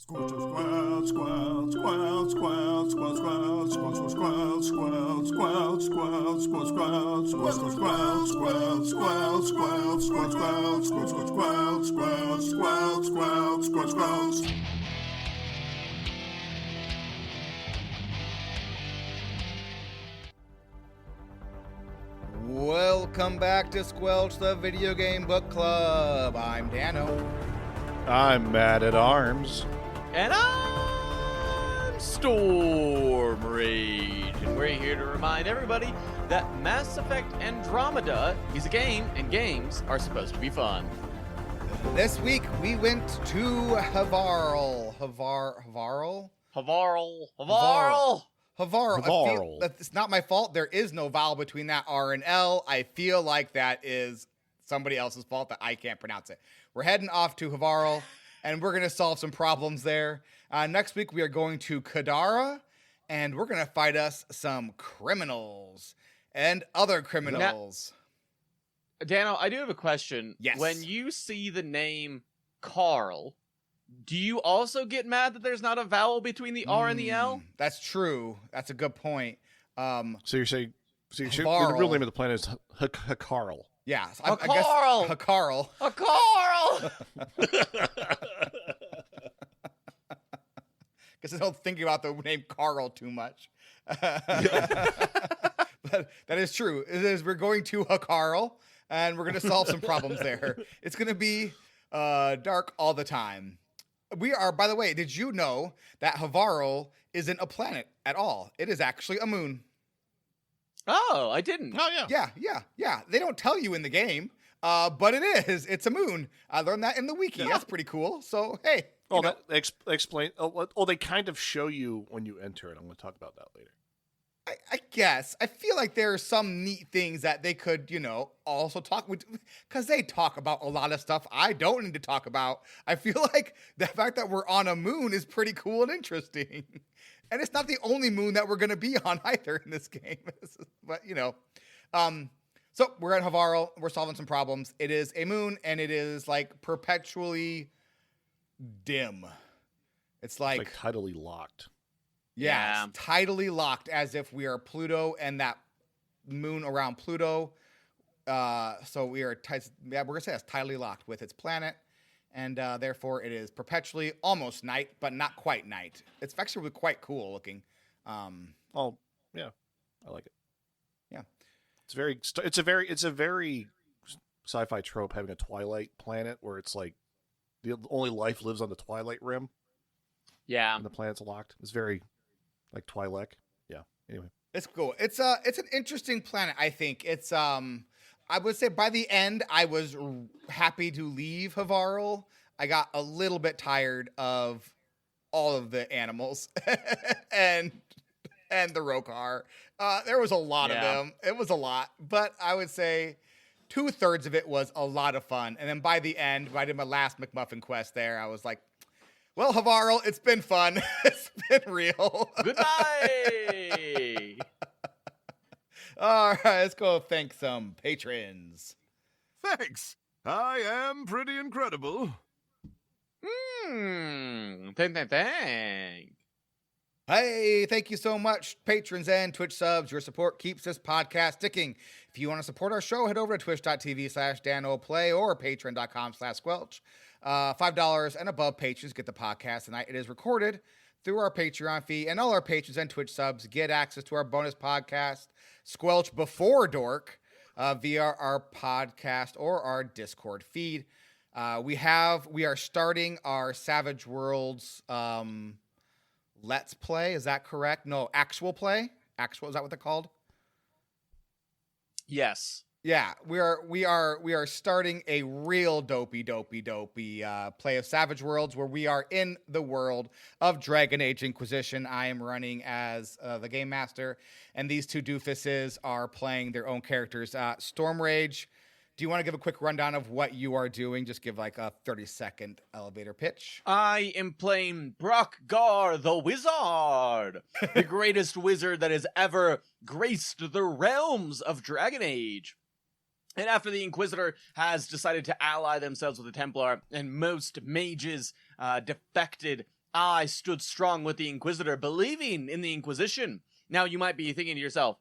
Welcome back to Squelch, the Video Game Book Club. I'm Dano. I'm Mad at Arms. And I'm Storm Rage. And we're here to remind everybody that Mass Effect Andromeda is a game, and games are supposed to be fun. This week, we went to Havarl. Havarl. It's not my fault. There is no vowel between that R and L. I feel like that is somebody else's fault that I can't pronounce it. We're heading off to Havarl, and we're going to solve some problems there. Next week, we are going to Kadara, and we're going to fight us some criminals and other criminals. Now, Dano, I do have a question. Yes. When you see the name Carl, do you also get mad that there's not a vowel between the R and the L? That's true. That's a good point. So you're saying, the Havarl. real name of the planet is Havarl. Yeah. I guess Havarl. Carl! Guess I don't think about the name Carl too much. But that is true. We're going to Havarl, and we're going to solve some problems there. It's going to be dark all the time. We are, by the way, did you know that Havarl isn't a planet at all? It is actually a moon. Oh, I didn't. Oh, yeah. Yeah. They don't tell you in the game, but it is. It's a moon. I learned that in the wiki. Yeah. That's pretty cool. So, hey. Oh, that explain. Oh, they kind of show you when you enter it. I'm going to talk about that later. I guess. I feel like there are some neat things that they could, also talk with, because they talk about a lot of stuff I don't need to talk about. I feel like the fact that we're on a moon is pretty cool and interesting. And it's not the only moon that we're going to be on either in this game. But, so we're at Havarl. We're solving some problems. It is a moon, and it is like perpetually dim. It's like tidally locked. Yeah, it's tidally locked, as if we are Pluto and that moon around Pluto. So we are, we're going to say it's tidally locked with its planet. And therefore, it is perpetually almost night, but not quite night. It's actually quite cool looking. Oh, yeah. I like it. Yeah. It's a very sci-fi trope, having a twilight planet where it's like the only life lives on the twilight rim. Yeah. And the planet's locked. It's very like Twi'lek. Yeah. Anyway. It's cool. It's an interesting planet, I think. It's I would say by the end I was happy to leave Havarl. I got a little bit tired of all of the animals and the Rokar. There was a lot of them. It was a lot, but I would say 2/3 of it was a lot of fun. And then by the end, when I did my last McMuffin quest there, I was like, well, Havarl, it's been fun. It's been real. Goodbye. All right, let's go thank some patrons. Thanks. I am pretty incredible. Thank. Hey, thank you so much, patrons and Twitch subs. Your support keeps this podcast sticking. If you want to support our show, head over to twitch.tv/DanoPlay or patreon.com/Squelch. $5 and above patrons get the podcast tonight. It is recorded through our Patreon feed, and all our patrons and Twitch subs get access to our bonus podcast, Squelch Before Dork, via our podcast or our Discord feed. We are starting our Savage Worlds Let's Play. Is that correct? No, actual play. Actual, is that what they're called? Yes. Yeah, we are starting a real dopey play of Savage Worlds, where we are in the world of Dragon Age Inquisition. I am running as the game master, and these two doofuses are playing their own characters. Storm Rage, do you want to give a quick rundown of what you are doing? Just give like a 30-second elevator pitch. I am playing Brockgar the Wizard, the greatest wizard that has ever graced the realms of Dragon Age. And after the Inquisitor has decided to ally themselves with the Templar, and most mages defected I stood strong with the Inquisitor, believing in the Inquisition. Now you might be thinking to yourself,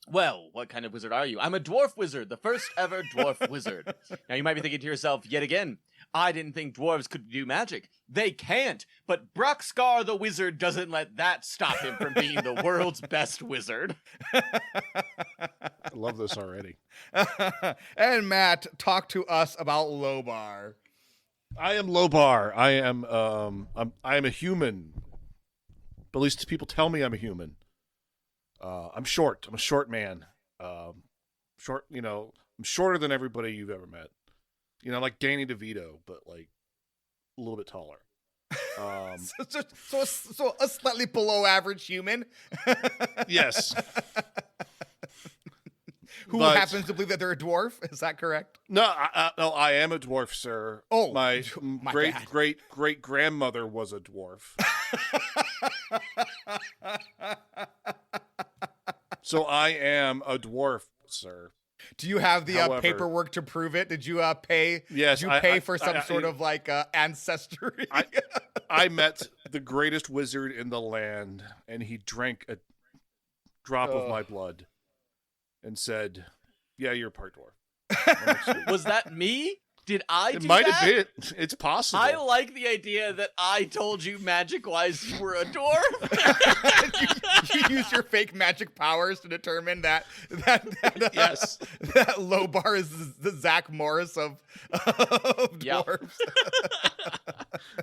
well, what kind of wizard are you? I'm a dwarf wizard, the first ever dwarf wizard. Now you might be thinking to yourself, yet again, I didn't think dwarves could do magic. They can't, but Broxgar the wizard doesn't let that stop him from being the world's best wizard. I love this already. And Matt, talk to us about Lobar. I am Lobar. I am a human. But at least people tell me I'm a human. I'm short. I'm a short man. Short, I'm shorter than everybody you've ever met. Like Danny DeVito, but like a little bit taller. So a slightly below average human. Yes. Who happens to believe that they're a dwarf? Is that correct? No, I am a dwarf, sir. Oh, my great grandmother was a dwarf. So I am a dwarf, sir. Do you have the However, paperwork to prove it? Did you pay? Yes, Did you pay for some sort of like ancestry? I met the greatest wizard in the land, and he drank a drop of my blood and said, "Yeah, you're part dwarf." Was that me? Did I do It might that? have been. It's possible. I like the idea that I told you magic-wise you were a dwarf. you use your fake magic powers to determine that Yes. that Lobar is the Zach Morris of dwarves.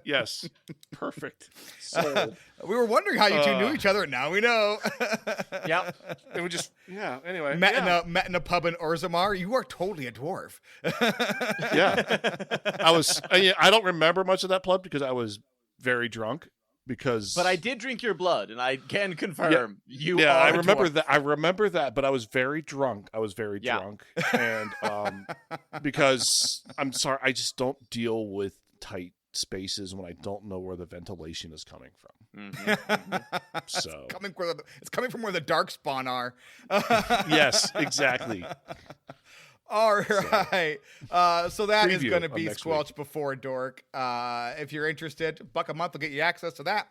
Yes. Perfect. Sold. We were wondering how you two knew each other. Now we know. Yep. And we just, anyway. Met in a pub in Orzammar. You are totally a dwarf. Yeah. I don't remember much of that pub because I was very drunk. But I did drink your blood, and I can confirm you are I a remember dwarf. that. I remember that, but I was very drunk. Drunk. And because I'm sorry, I just don't deal with tight spaces when I don't know where the ventilation is coming from. So it's coming from where the dark spawn are. Yes, exactly. All right. So that is Preview going to of be next Squelch week. Before Dork. If you're interested, $1 a month will get you access to that.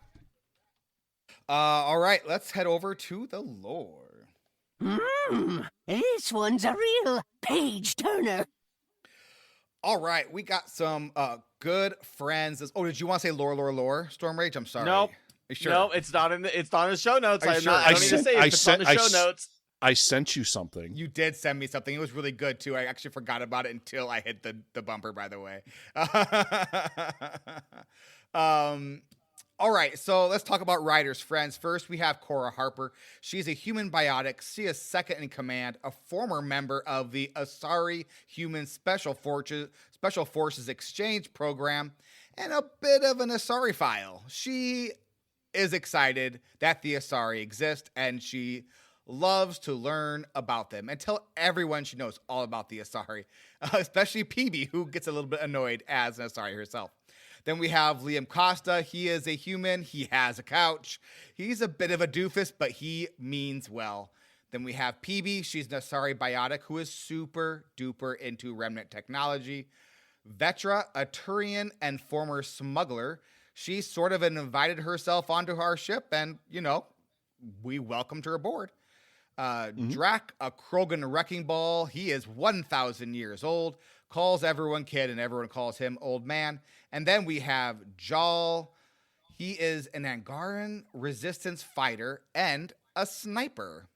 All right. Let's head over to the lore. This one's a real page turner. All right. We got some good friends. Oh, did you want to say lore, Storm Rage? I'm sorry. Nope. You sure? No, it's not in the show notes. Are you sure? I don't need to say it's on the show notes. I sent you something. You did send me something. It was really good, too. I actually forgot about it until I hit the bumper, by the way. All right, so let's talk about Ryder's friends. First, we have Cora Harper. She's a human biotic. She is second in command, a former member of the Asari Human Special Forces Exchange Program, and a bit of an Asari file. She is excited that the Asari exist, and she loves to learn about them and tell everyone she knows all about the Asari, especially PB, who gets a little bit annoyed as an Asari herself. Then we have Liam Costa. He is a human. He has a couch. He's a bit of a doofus, but he means well. Then we have PB. She's an Asari biotic who is super duper into remnant technology. Vetra, a Turian and former smuggler. She sort of invited herself onto our ship, and, we welcomed her aboard. Drac, a Krogan wrecking ball. He is 1,000 years old, calls everyone kid, and everyone calls him old man. And then we have Jal. He is an Angaran resistance fighter and a sniper.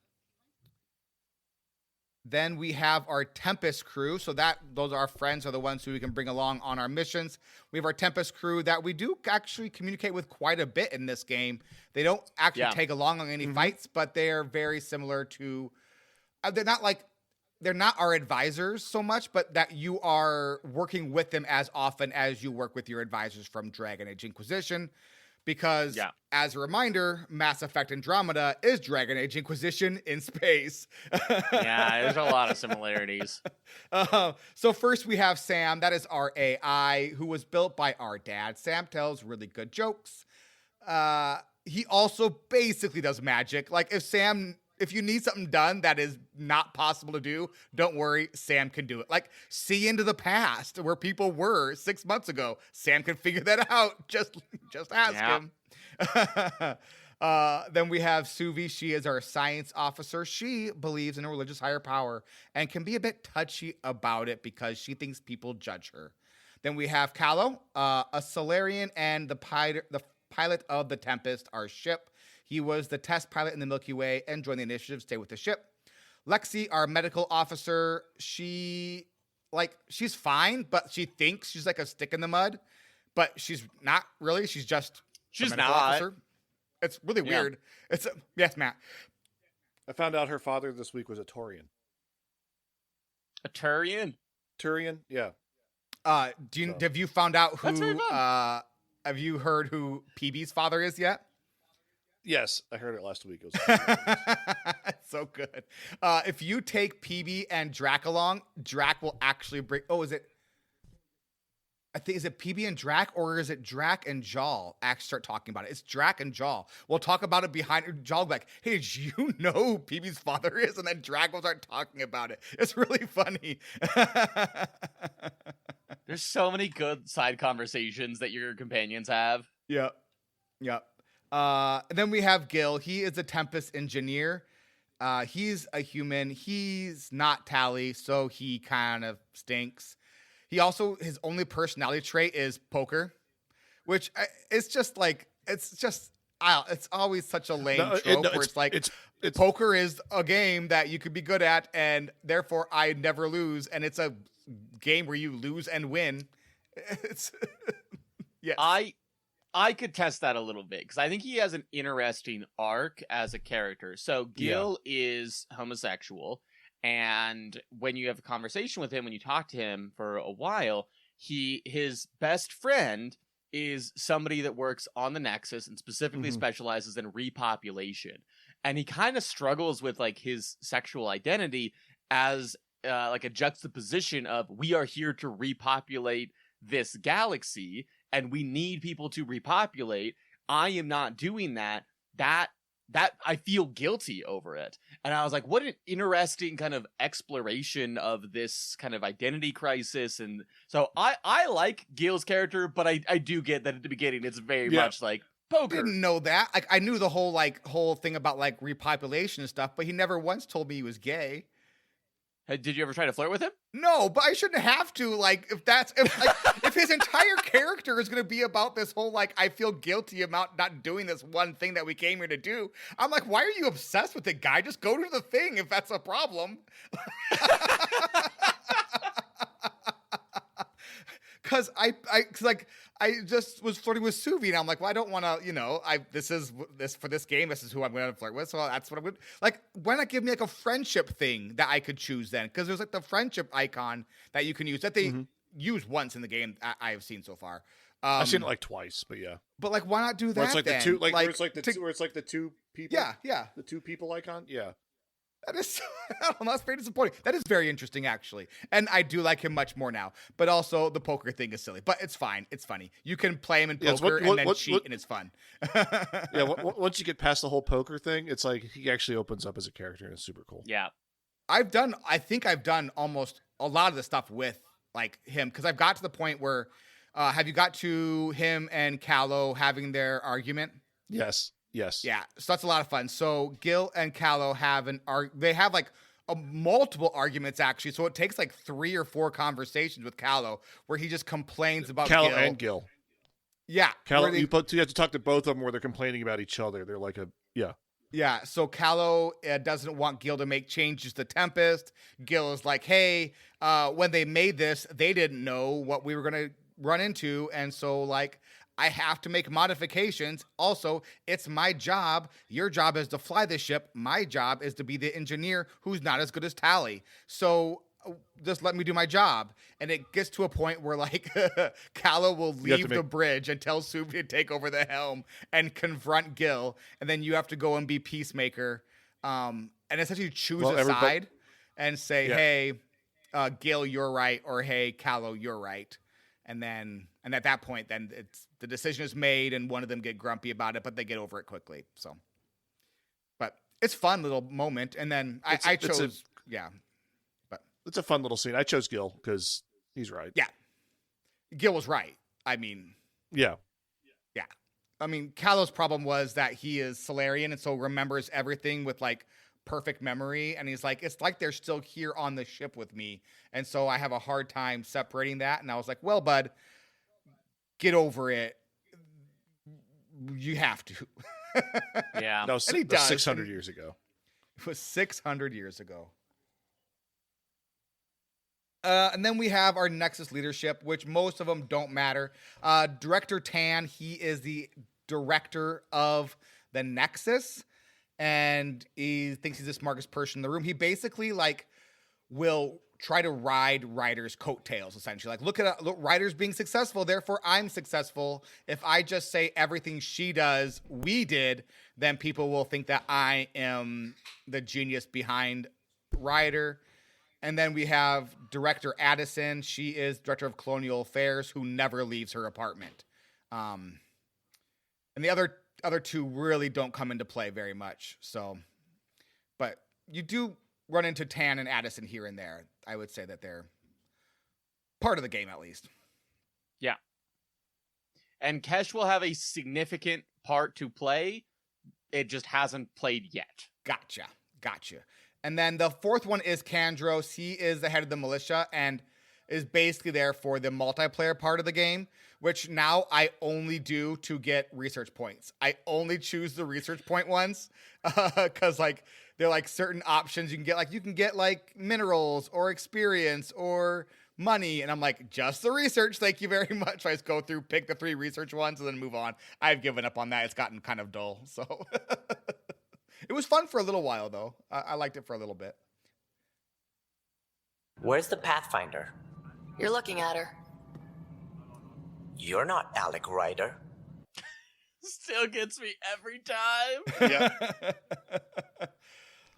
Then we have our Tempest crew. So those are our friends, are the ones who we can bring along on our missions. We have our Tempest crew that we do actually communicate with quite a bit in this game. They don't actually take along on any fights, but they are very similar to. They're not our advisors so much, but that you are working with them as often as you work with your advisors from Dragon Age Inquisition. Because, as a reminder, Mass Effect Andromeda is Dragon Age Inquisition in space. Yeah, there's a lot of similarities. So first we have Sam. That is our AI, who was built by our dad. Sam tells really good jokes. He also basically does magic. Like, if Sam if you need something done that is not possible to do, don't worry, Sam can do it. Like, see into the past where people were 6 months ago. Sam can figure that out. Just ask him. Then we have Suvi. She is our science officer. She believes in a religious higher power and can be a bit touchy about it because she thinks people judge her. Then we have Callow, a Solarian and the pilot of the Tempest, our ship. He was the test pilot in the Milky Way and joined the initiative to stay with the ship. Lexi, our medical officer, she's fine, but she thinks she's like a stick in the mud, but she's not really. She's just a medical officer. It's really weird. Yes, Matt. I found out her father this week was a Turian. A Turian? Turian, yeah. Have you found out who? That's very fun. Have you heard who PB's father is yet? Yes, I heard it last week. It was so good. If you take PB and Drac along, Drac will actually bring. Oh, is it PB and Drac, or is it Drac and Jaal actually start talking about it? It's Drac and Jaal. We'll talk about it behind Jaal, like, hey, did you know who PB's father is? And then Drac will start talking about it. It's really funny. There's so many good side conversations that your companions have. Yep. And then we have Gil. He is a Tempest engineer. He's a human. He's not Tally, so he kind of stinks. He also, his only personality trait is poker, which it's just like, it's always such a lame trope where it's like, poker is a game that you could be good at, and therefore I never lose, and it's a game where you lose and win. It's yes. I could test that a little bit because I think he has an interesting arc as a character. So Gil is homosexual, and when you have a conversation with him, when you talk to him for a while, his best friend is somebody that works on the Nexus and specifically specializes in repopulation. And he kind of struggles with like his sexual identity as like a juxtaposition of, we are here to repopulate this galaxy and we need people to repopulate. I am not doing that. That I feel guilty over it. And I was like, what an interesting kind of exploration of this kind of identity crisis. And so I like Gil's character, but I do get that at the beginning it's very much like poker. Didn't know that. Like, I knew the whole thing about like repopulation and stuff, but he never once told me he was gay. Hey, did you ever try to flirt with him? No, but I shouldn't have to. Like, if his entire character is going to be about this whole, like, I feel guilty about not doing this one thing that we came here to do. I'm like, why are you obsessed with it, guy? Just go to the thing if that's a problem. Because I just was flirting with Suvi, and I'm like, well, I don't want to, for this game, this is who I'm going to flirt with, so that's what I'm going to, like, why not give me, like, a friendship thing that I could choose then? Because there's, like, the friendship icon that you can use, that they use once in the game I have seen so far. I've seen it, like, twice, but yeah. But, like, why not do that, where it's like then? the two, like, where it's like the two people? Yeah. The two people icon? Yeah. That is, that's very disappointing. That is very interesting, actually. And I do like him much more now. But also, the poker thing is silly. But it's fine. It's funny. You can play him in poker and then cheat, and it's fun. Once you get past the whole poker thing, it's like he actually opens up as a character, and it's super cool. Yeah. I think I've done almost a lot of the stuff with, like, him. Because I've got to the point where, have you got to him and Callow having their argument? Yes. Yeah, so that's a lot of fun. So Gil and Callow have like multiple arguments, actually. So it takes like 3 or 4 conversations with Callow where he just complains about Callow Gil. and Gil. Yeah. Callow, you have to talk to both of them where they're complaining about each other. They're like Yeah, so Callow doesn't want Gil to make changes to Tempest. Gil is like, hey, when they made this, they didn't know what we were going to run into. And so, like, I have to make modifications. Also, it's my job. Your job is to fly the ship. My job is to be the engineer who's not as good as Tally. So just let me do my job. And it gets to a point where, like, Callow will leave the bridge and tell Suvi to take over the helm and confront Gil. And then you have to go and be peacemaker. And essentially choose a side and say, hey, Gil, you're right. Or, hey, Callow, you're right. And at that point, then the decision is made, and one of them get grumpy about it, but they get over it quickly. So, but it's fun little moment. And then I chose, but it's a fun little scene. I chose Gil because he's right. Yeah. Gil was right. I mean, yeah. I mean, Callow's problem was that he is Solarian and so remembers everything with like perfect memory. And he's like, it's like they're still here on the ship with me. And so I have a hard time separating that. And I was like, well, bud, get over it. You have to. Yeah. No, And he does. 600 years ago. It was 600 years ago. And then we have our Nexus leadership, which most of them don't matter. Director Tan, he is the director of the Nexus, and he thinks he's the smartest person in the room. He basically like will try to ride Ryder's coattails, essentially. Like, look, Ryder's being successful, therefore I'm successful. If I just say everything she does, we did, then people will think that I am the genius behind Ryder. And then we have Director Addison. She is Director of Colonial Affairs, who never leaves her apartment. And the other two really don't come into play very much. So, but you do run into Tan and Addison here and there. I would say that they're part of the game, at least. Yeah. And Kesh will have a significant part to play. It just hasn't played yet. Gotcha. And then the fourth one is Kandros. He is the head of the militia and is basically there for the multiplayer part of the game, which now I only do to get research points. I only choose the research point ones because like they're like certain options you can get. Like you can get like minerals or experience or money. And I'm like, just the research. Thank you very much. I just go through, pick the 3 research ones and then move on. I've given up on that. It's gotten kind of dull. So it was fun for a little while, though. I liked it for a little bit. Where's the Pathfinder? You're looking at her. You're not Alec Ryder. Still gets me every time. Yeah.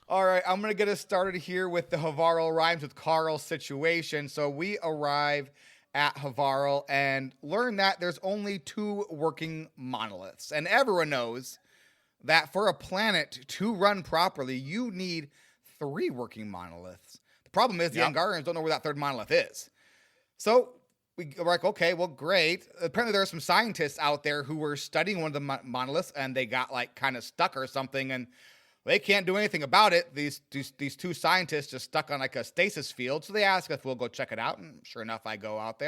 All right, I'm going to get us started here with the Havarl rhymes with Carl situation. So we arrive at Havarl and learn that there's only 2 working monoliths. And everyone knows that for a planet to run properly, you need 3 working monoliths. The problem is the Angarians don't know where that 3rd monolith is. So we're like, okay, well, great. Apparently there are some scientists out there who were studying one of the monoliths and they got like kind of stuck or something and they can't do anything about it. These 2 scientists just stuck on like a stasis field. So they ask if we'll go check it out. And sure enough, we go out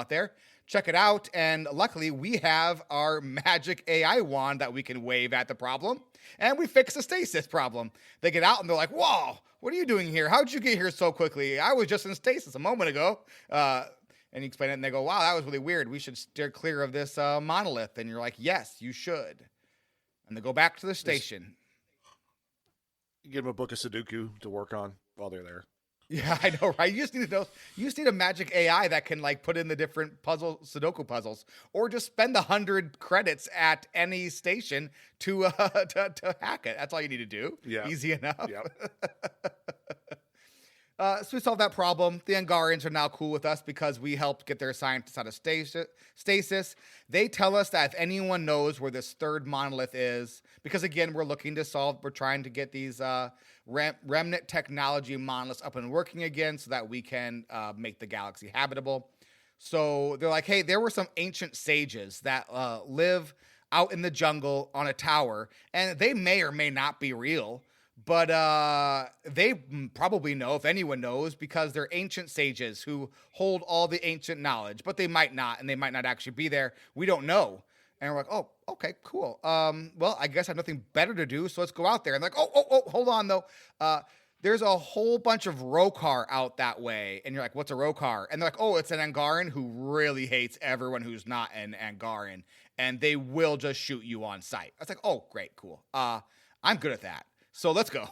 there, check it out. And luckily we have our magic AI wand that we can wave at the problem. And we fix the stasis problem. They get out and they're like, whoa, what are you doing here? How'd you get here so quickly? I was just in stasis a moment ago. And you explain it and they go, wow, that was really weird. We should steer clear of this monolith. And you're like, yes, you should. And they go back to the station. You give them a book of Sudoku to work on while they're there. Yeah, I know, right? You just need a magic AI that can like put in the different Sudoku puzzles, or just spend 100 credits at any station to hack it. That's all you need to do. Yeah, easy enough. Yep. So we solved that problem. The Angarians are now cool with us because we helped get their scientists out of stasis. They tell us that if anyone knows where this 3rd monolith is, because again, we're trying to get these remnant technology monoliths up and working again so that we can make the galaxy habitable. So they're like, hey, there were some ancient sages that live out in the jungle on a tower, and they may or may not be real. But they probably know, if anyone knows, because they're ancient sages who hold all the ancient knowledge. But they might not, and they might not actually be there. We don't know. And we're like, oh, okay, cool. Well, I guess I have nothing better to do, so let's go out there. And like, oh, hold on, though. There's a whole bunch of Rokar out that way. And you're like, what's a Rokar? And they're like, oh, it's an Angaran who really hates everyone who's not an Angaran. And they will just shoot you on sight. I was like, oh, great, cool. I'm good at that. So let's go.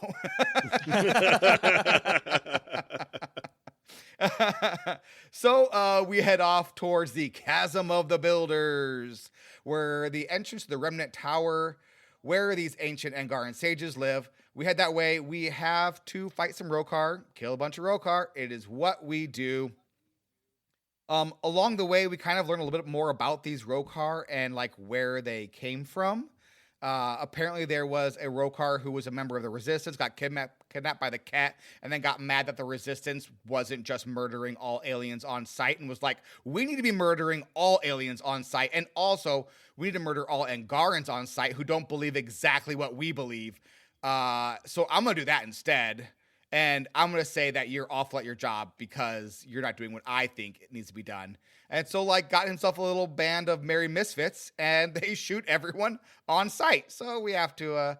So we head off towards the Chasm of the Builders, where the entrance to the Remnant Tower, where these ancient Angaran sages live. We head that way. We have to fight some Rokar, kill a bunch of Rokar. It is what we do. Along the way, we kind of learn a little bit more about these Rokar and like where they came from. Apparently there was a Rokar who was a member of the Resistance, got kidnapped by the cat, and then got mad that the Resistance wasn't just murdering all aliens on sight, and was like, we need to be murdering all aliens on sight, and also we need to murder all Angarans on sight who don't believe exactly what we believe. So I'm gonna do that instead, and I'm gonna say that you're awful at your job because you're not doing what I think it needs to be done. And so, like, got himself a little band of merry misfits, and they shoot everyone on sight. So we have to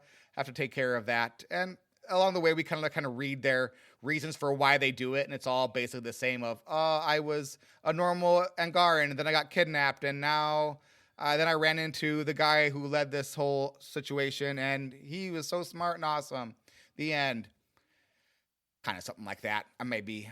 take care of that. And along the way, we kind of read their reasons for why they do it, and it's all basically the same. Of I was a normal Angaran, and then I got kidnapped, and now then I ran into the guy who led this whole situation, and he was so smart and awesome. The end. Kind of something like that. I may be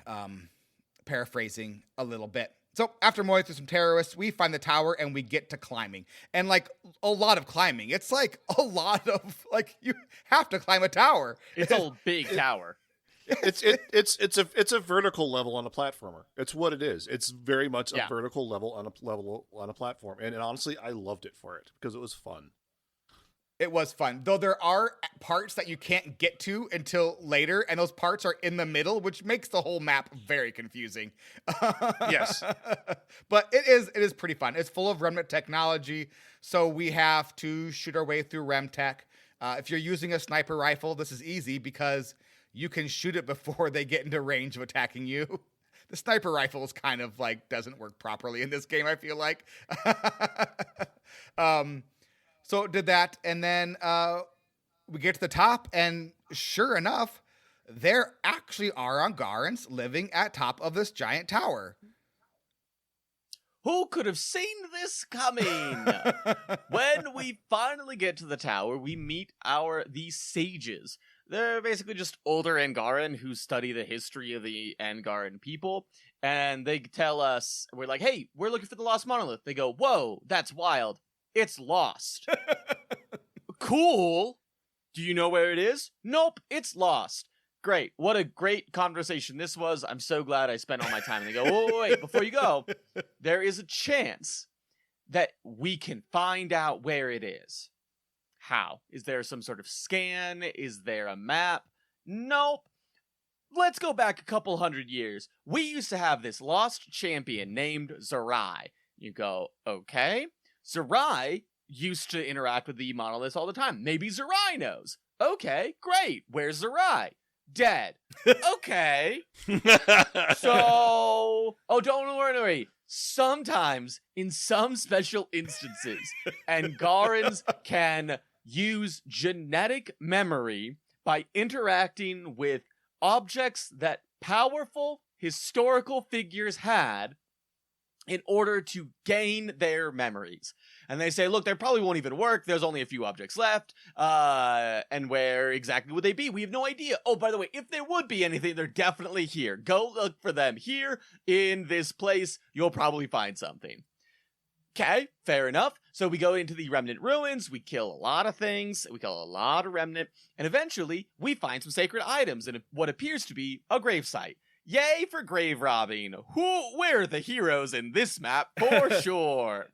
paraphrasing a little bit. So after mowing through some terrorists, we find the tower and we get to climbing. And like a lot of climbing. It's like a lot of, like, you have to climb a tower. It's a big tower. It's a vertical level on a platformer. It's what it is. It's very much a vertical level on a platform. And honestly, I loved it for it because it was fun. It was fun, though there are parts that you can't get to until later, and those parts are in the middle, which makes the whole map very confusing. Yes. But it is pretty fun. It's full of remnant technology, so we have to shoot our way through Remtech. If you're using a sniper rifle, this is easy because you can shoot it before they get into range of attacking you. The sniper rifle is kind of like doesn't work properly in this game, I feel like. So did that, and then we get to the top, and sure enough, there actually are Angarans living at top of this giant tower. Who could have seen this coming? When we finally get to the tower, we meet these sages. They're basically just older Angaran who study the history of the Angaran people, and they tell us, we're like, hey, we're looking for the lost monolith. They go, whoa, that's wild. It's lost. Cool. Do you know where it is? Nope, it's lost. Great. What a great conversation this was. I'm so glad I spent all my time. And they go, oh, wait, before you go, there is a chance that we can find out where it is. How? Is there some sort of scan? Is there a map? Nope. Let's go back a couple hundred years. We used to have this lost champion named Zerai. You go, okay. Zerai used to interact with the monoliths all the time. Maybe Zerai knows. Okay, great. Where's Zerai? Dead. Okay. So, don't worry. Sometimes, in some special instances, Angarans can use genetic memory by interacting with objects that powerful historical figures had in order to gain their memories. And they say, look, they probably won't even work. There's only a few objects left. And where exactly would they be? We have no idea. Oh, by the way, if there would be anything, they're definitely here. Go look for them here in this place. You'll probably find something. Okay, fair enough. So we go into the remnant ruins. We kill a lot of things. We kill a lot of remnant. And eventually, we find some sacred items in what appears to be a gravesite. Yay for grave robbing. We're the heroes in this map for sure.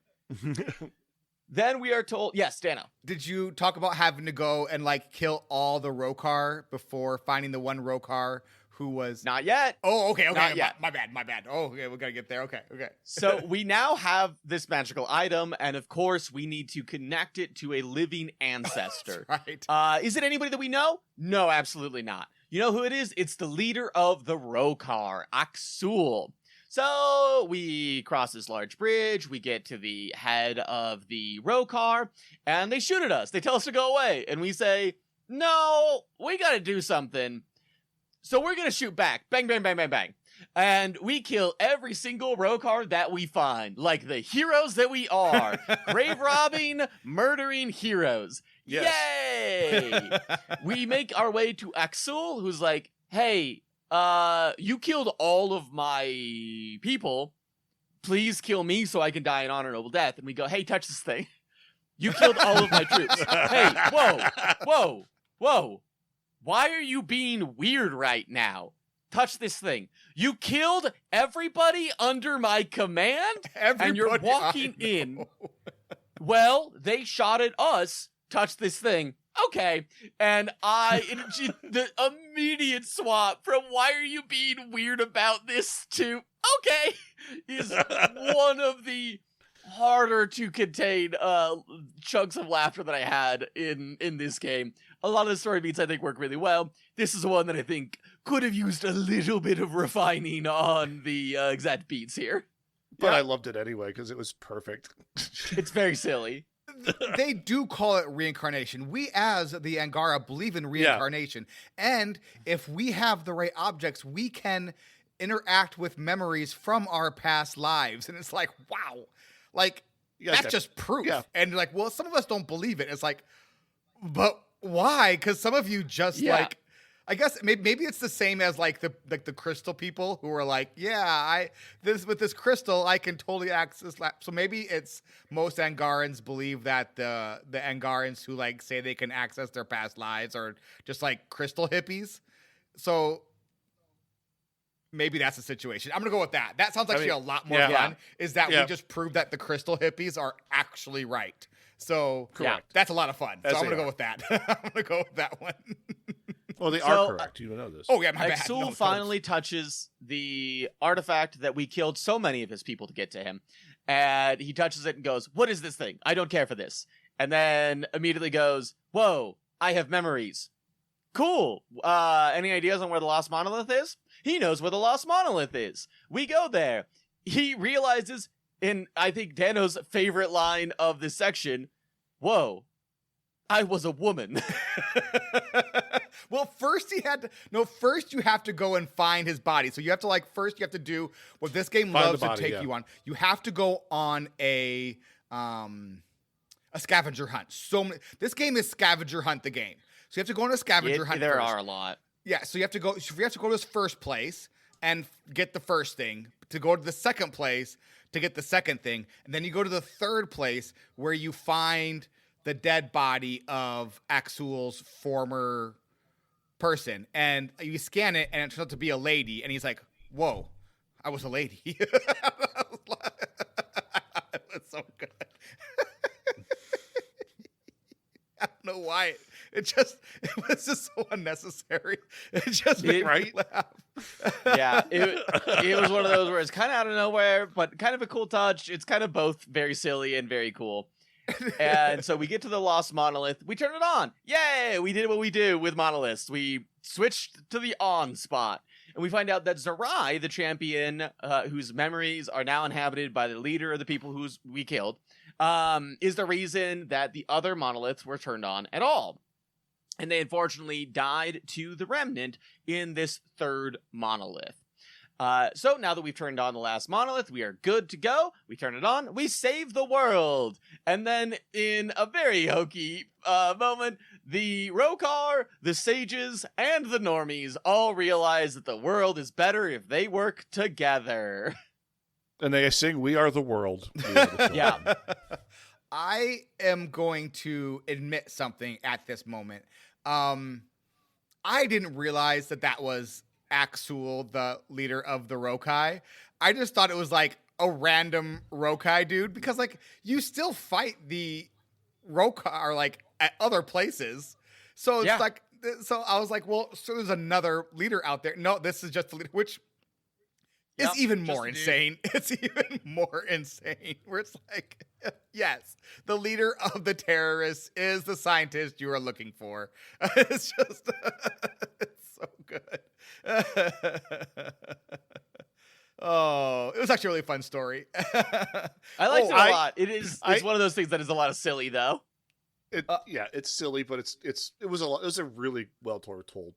Then we are told, yes, Dano. Did you talk about having to go and like kill all the Rokar before finding the one Rokar who was not yet? Oh, okay. Not yet. My bad. Oh, okay, we gotta get there. Okay. So we now have this magical item, and of course we need to connect it to a living ancestor. Right. Is it anybody that we know? No, absolutely not. You know who it is? It's the leader of the Rokar, Aksul. So we cross this large bridge, we get to the head of the Rokar, and they shoot at us. They tell us to go away, and we say, no, we gotta do something. So we're gonna shoot back. Bang, bang, bang, bang, bang. And we kill every single Rokar that we find, like the heroes that we are. Grave robbing, murdering heroes. Yes. Yay! We make our way to Aksul, who's like, hey, you killed all of my people. Please kill me so I can die an honorable death. And we go, hey, touch this thing. You killed all of my troops. Hey, whoa. Why are you being weird right now? Touch this thing. You killed everybody under my command? And you're walking in. Well, they shot at us, touch this thing. Okay. And the immediate swap from why are you being weird about this to okay is one of the harder to contain chunks of laughter that I had in this game. A lot of the story beats I think work really well. This is one that I think could have used a little bit of refining on the exact beats here. But I loved it anyway because it was perfect. It's very silly. They do call it reincarnation. We, as the Angara, believe in reincarnation. And if we have the right objects, we can interact with memories from our past lives. And it's like, wow. Like, that's just proof. Yeah. And like, well, some of us don't believe it. It's like, but why? Because some of you just like, I guess maybe it's the same as like the crystal people who are like, with this crystal I can totally access that. So maybe it's most Angarans believe that the Angarans who like say they can access their past lives are just like crystal hippies. So maybe that's the situation. I'm gonna go with that. That sounds actually a lot more fun. Is that we just prove that the crystal hippies are actually right. So that's a lot of fun. So I'm gonna go with that. I'm gonna go with that one. Well, they are correct. You don't know this. Oh, yeah, my bad. Axul finally touches the artifact that we killed so many of his people to get to him. And he touches it and goes, what is this thing? I don't care for this. And then immediately goes, whoa, I have memories. Cool. Any ideas on where the Lost Monolith is? He knows where the Lost Monolith is. We go there. He realizes, in, I think, Dano's favorite line of this section, whoa, I was a woman. Well, first you have to go and find his body. So you have to first you have to do what this game loves to take you on. You have to go on a scavenger hunt. This game is scavenger hunt the game. So you have to go on a scavenger hunt. There first. are a lot. Yeah, so you have to go to this first place and get the first thing, to go to the second place to get the second thing, and then you go to the third place where you find the dead body of Axul's former person, and you scan it, and it turns out to be a lady, and he's like, whoa, I was a lady. It was so good. I don't know why. It was just so unnecessary. It just made me laugh. Yeah, it was one of those where it's kind of out of nowhere, but kind of a cool touch. It's kind of both very silly and very cool. And so we get to the Lost Monolith. We turn it on. Yay! We did what we do with monoliths. We switched to the on spot. And we find out that Zerai, the champion, whose memories are now inhabited by the leader of the people we killed, is the reason that the other monoliths were turned on at all. And they unfortunately died to the remnant in this third monolith. So now that we've turned on the last monolith, we are good to go. We turn it on. We save the world. And then in a very hokey moment, the Rokar, the sages, and the normies all realize that the world is better if they work together. And they sing, "We are the world." Yeah. I am going to admit something at this moment. I didn't realize that was Axul, the leader of the Rokai. I just thought it was like a random Rokai dude, because you still fight the Rokai like at other places. So it's so I was like, well, so there's another leader out there. No, this is just the leader, which is even more insane. It's even more insane, where it's like, yes, the leader of the terrorists is the scientist you are looking for. It's just, it's so good. Oh, it was actually a really fun story. I liked it a lot. It's one of those things that is a lot of silly, though. It's silly, but it was a really well told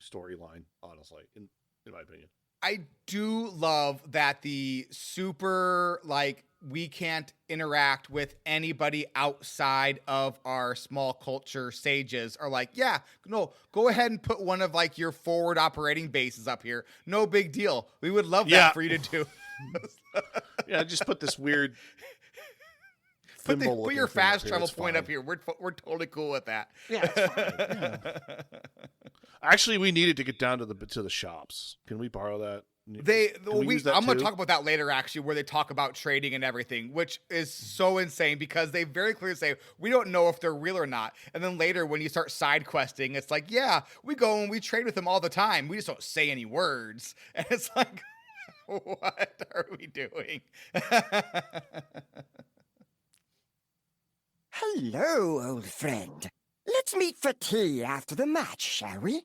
storyline, honestly, in my opinion. I do love that the super, we can't interact with anybody outside of our small culture sages are like, yeah, no, go ahead and put one of your forward operating bases up here. No big deal. We would love that for you to do. Yeah, just put this weird put your fast travel point up here. We're totally cool with that. Yeah, it's fine. Yeah. Actually, we needed to get down to the shops. Can we borrow that? Can we use that I'm going too? to talk about that later, actually, where they talk about trading and everything, which is so insane because they very clearly say, we don't know if they're real or not. And then later when you start side questing, it's like, yeah, we go and we trade with them all the time. We just don't say any words. And it's like, what are we doing? Hello, old friend. Let's meet for tea after the match, shall we?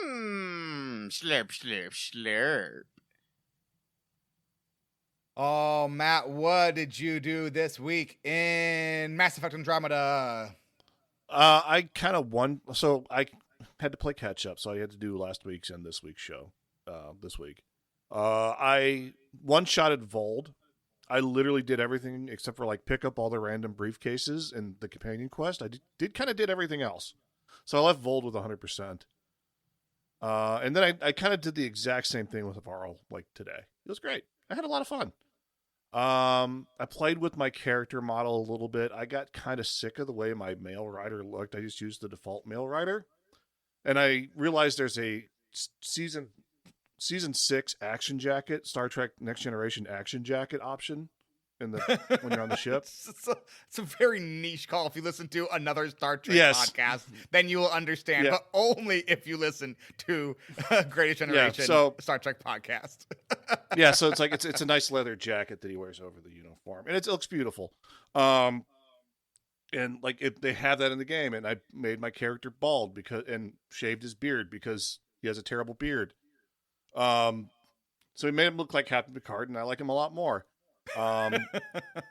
Slurp, slurp, slurp. Oh, Matt, what did you do this week in Mass Effect Andromeda? I kind of won, so I had to play catch up, so I had to do last week's and this week's show. This week, I one-shotted Vold. I literally did everything except for like pick up all the random briefcases and the companion quest. I did everything else, so I left Vold with 100%. And then I kind of did the exact same thing with Havarl like today. It was great. I had a lot of fun. I played with my character model a little bit. I got kind of sick of the way my male rider looked. I just used the default male rider, and I realized there's a season 6 action jacket, Star Trek Next Generation action jacket option in the when you're on the ship. It's a very niche call. If you listen to another Star Trek Yes. podcast, then you will understand, Yeah. but only if you listen to Greatest Generation Star Trek podcast. Yeah, so it's like it's a nice leather jacket that he wears over the uniform, and it looks beautiful. And like they have that in the game, and I made my character bald and shaved his beard because he has a terrible beard. So he made him look like Captain Picard, and I like him a lot more. How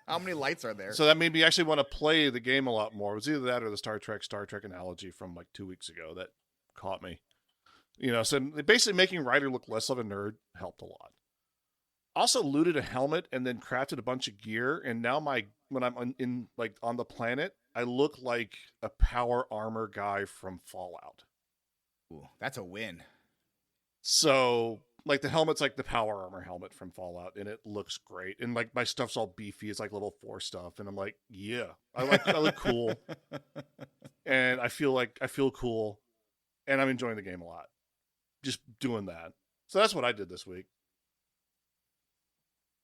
many lights are there? So that made me actually want to play the game a lot more. It was either that or the Star Trek analogy from like 2 weeks ago that caught me. So basically making Ryder look less of a nerd helped a lot. Also looted a helmet and then crafted a bunch of gear, and now when I'm on the planet, I look like a power armor guy from Fallout. Ooh, that's a win. So like the helmet's like the power armor helmet from Fallout, and it looks great. And like my stuff's all beefy. It's like level 4 stuff, and I'm like, yeah, I look cool, and I feel cool, and I'm enjoying the game a lot. Just doing that. So that's what I did this week.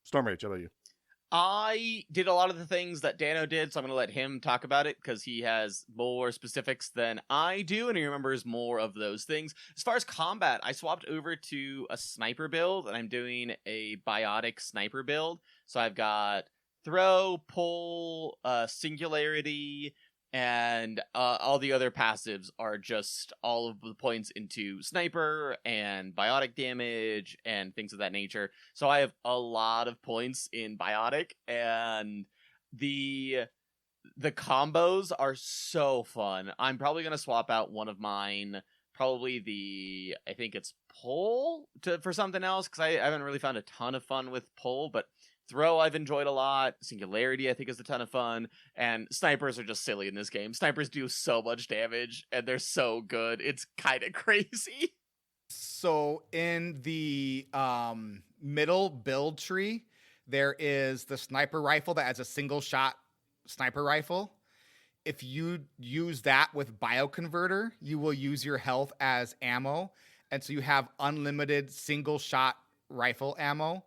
Storm Rage, how about you? I did a lot of the things that Dano did, so I'm going to let him talk about it because he has more specifics than I do, and he remembers more of those things. As far as combat, I swapped over to a sniper build, and I'm doing a biotic sniper build. So I've got throw, pull, singularity, and all the other passives are just all of the points into sniper and biotic damage and things of that nature. So I have a lot of points in biotic, and the combos are so fun. I'm probably going to swap out one of mine, probably I think it's pull for something else, because I haven't really found a ton of fun with pull, but throw I've enjoyed a lot. Singularity I think is a ton of fun, and snipers are just silly in this game. Snipers do so much damage, and they're so good. It's kind of crazy. So in the middle build tree, there is the sniper rifle that has a single shot sniper rifle. If you use that with bioconverter, you will use your health as ammo, and so you have unlimited single shot rifle ammo.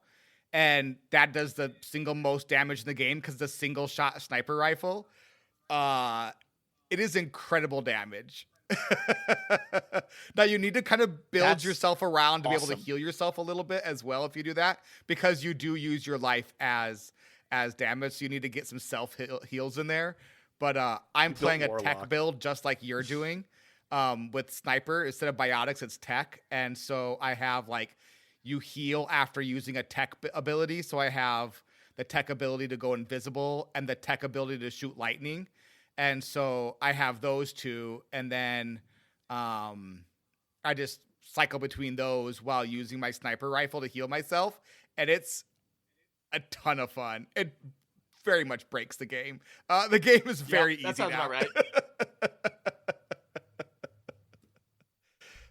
And that does the single most damage in the game because the single shot sniper rifle, it is incredible damage. Now you need to kind of build yourself around to be able to heal yourself a little bit as well if you do that, because you do use your life as damage. So you need to get some self heals in there. But I'm playing a tech build just like you're doing with sniper. Instead of biotics, it's tech. And so I have you heal after using a tech ability. So I have the tech ability to go invisible and the tech ability to shoot lightning. And so I have those two. And then I just cycle between those while using my sniper rifle to heal myself. And it's a ton of fun. It very much breaks the game. The game is very easy. That sounds now. about right.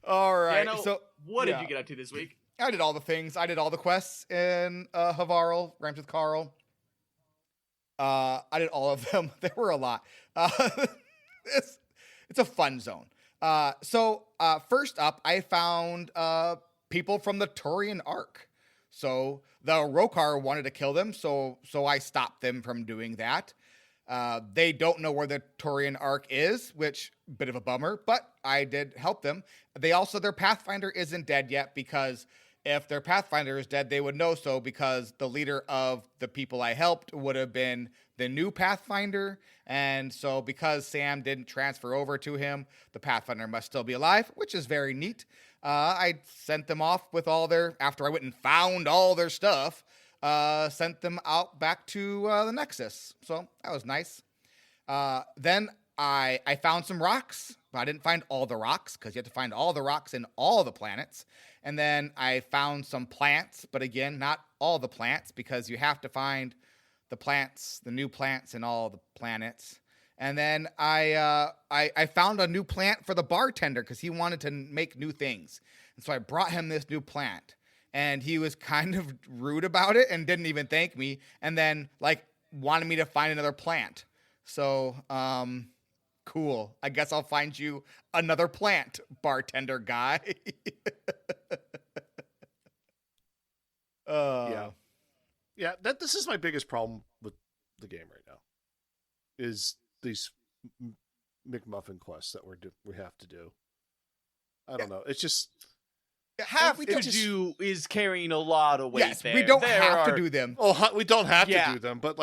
All right. Dano, so what did you get up to this week? I did all the things. I did all the quests in Havarl, Rhymes with Carl. I did all of them. There were a lot. It's a fun zone. So first up, I found people from the Turian Ark. So the Rokar wanted to kill them, so I stopped them from doing that. They don't know where the Turian Ark is, which bit of a bummer, but I did help them. Their Pathfinder isn't dead yet, because if their Pathfinder is dead, they would know so, because the leader of the people I helped would have been the new Pathfinder. And so because Sam didn't transfer over to him, the Pathfinder must still be alive, which is very neat. I sent them off with after I went and found all their stuff, sent them out back to the Nexus. So that was nice. Then I found some rocks, but I didn't find all the rocks, because you have to find all the rocks in all the planets. And then I found some plants, but again, not all the plants, because you have to find the plants, the new plants in all the planets. And then I found a new plant for the bartender, because he wanted to make new things. And so I brought him this new plant, and he was kind of rude about it and didn't even thank me, and then wanted me to find another plant. So, cool. I guess I'll find you another plant, bartender guy. Yeah. This is my biggest problem with the game right now, is these McMuffin quests that we have to do. I don't know. It's just is carrying a lot of weight. Yes, there. we don't have to do them. Oh, we don't have to do them, but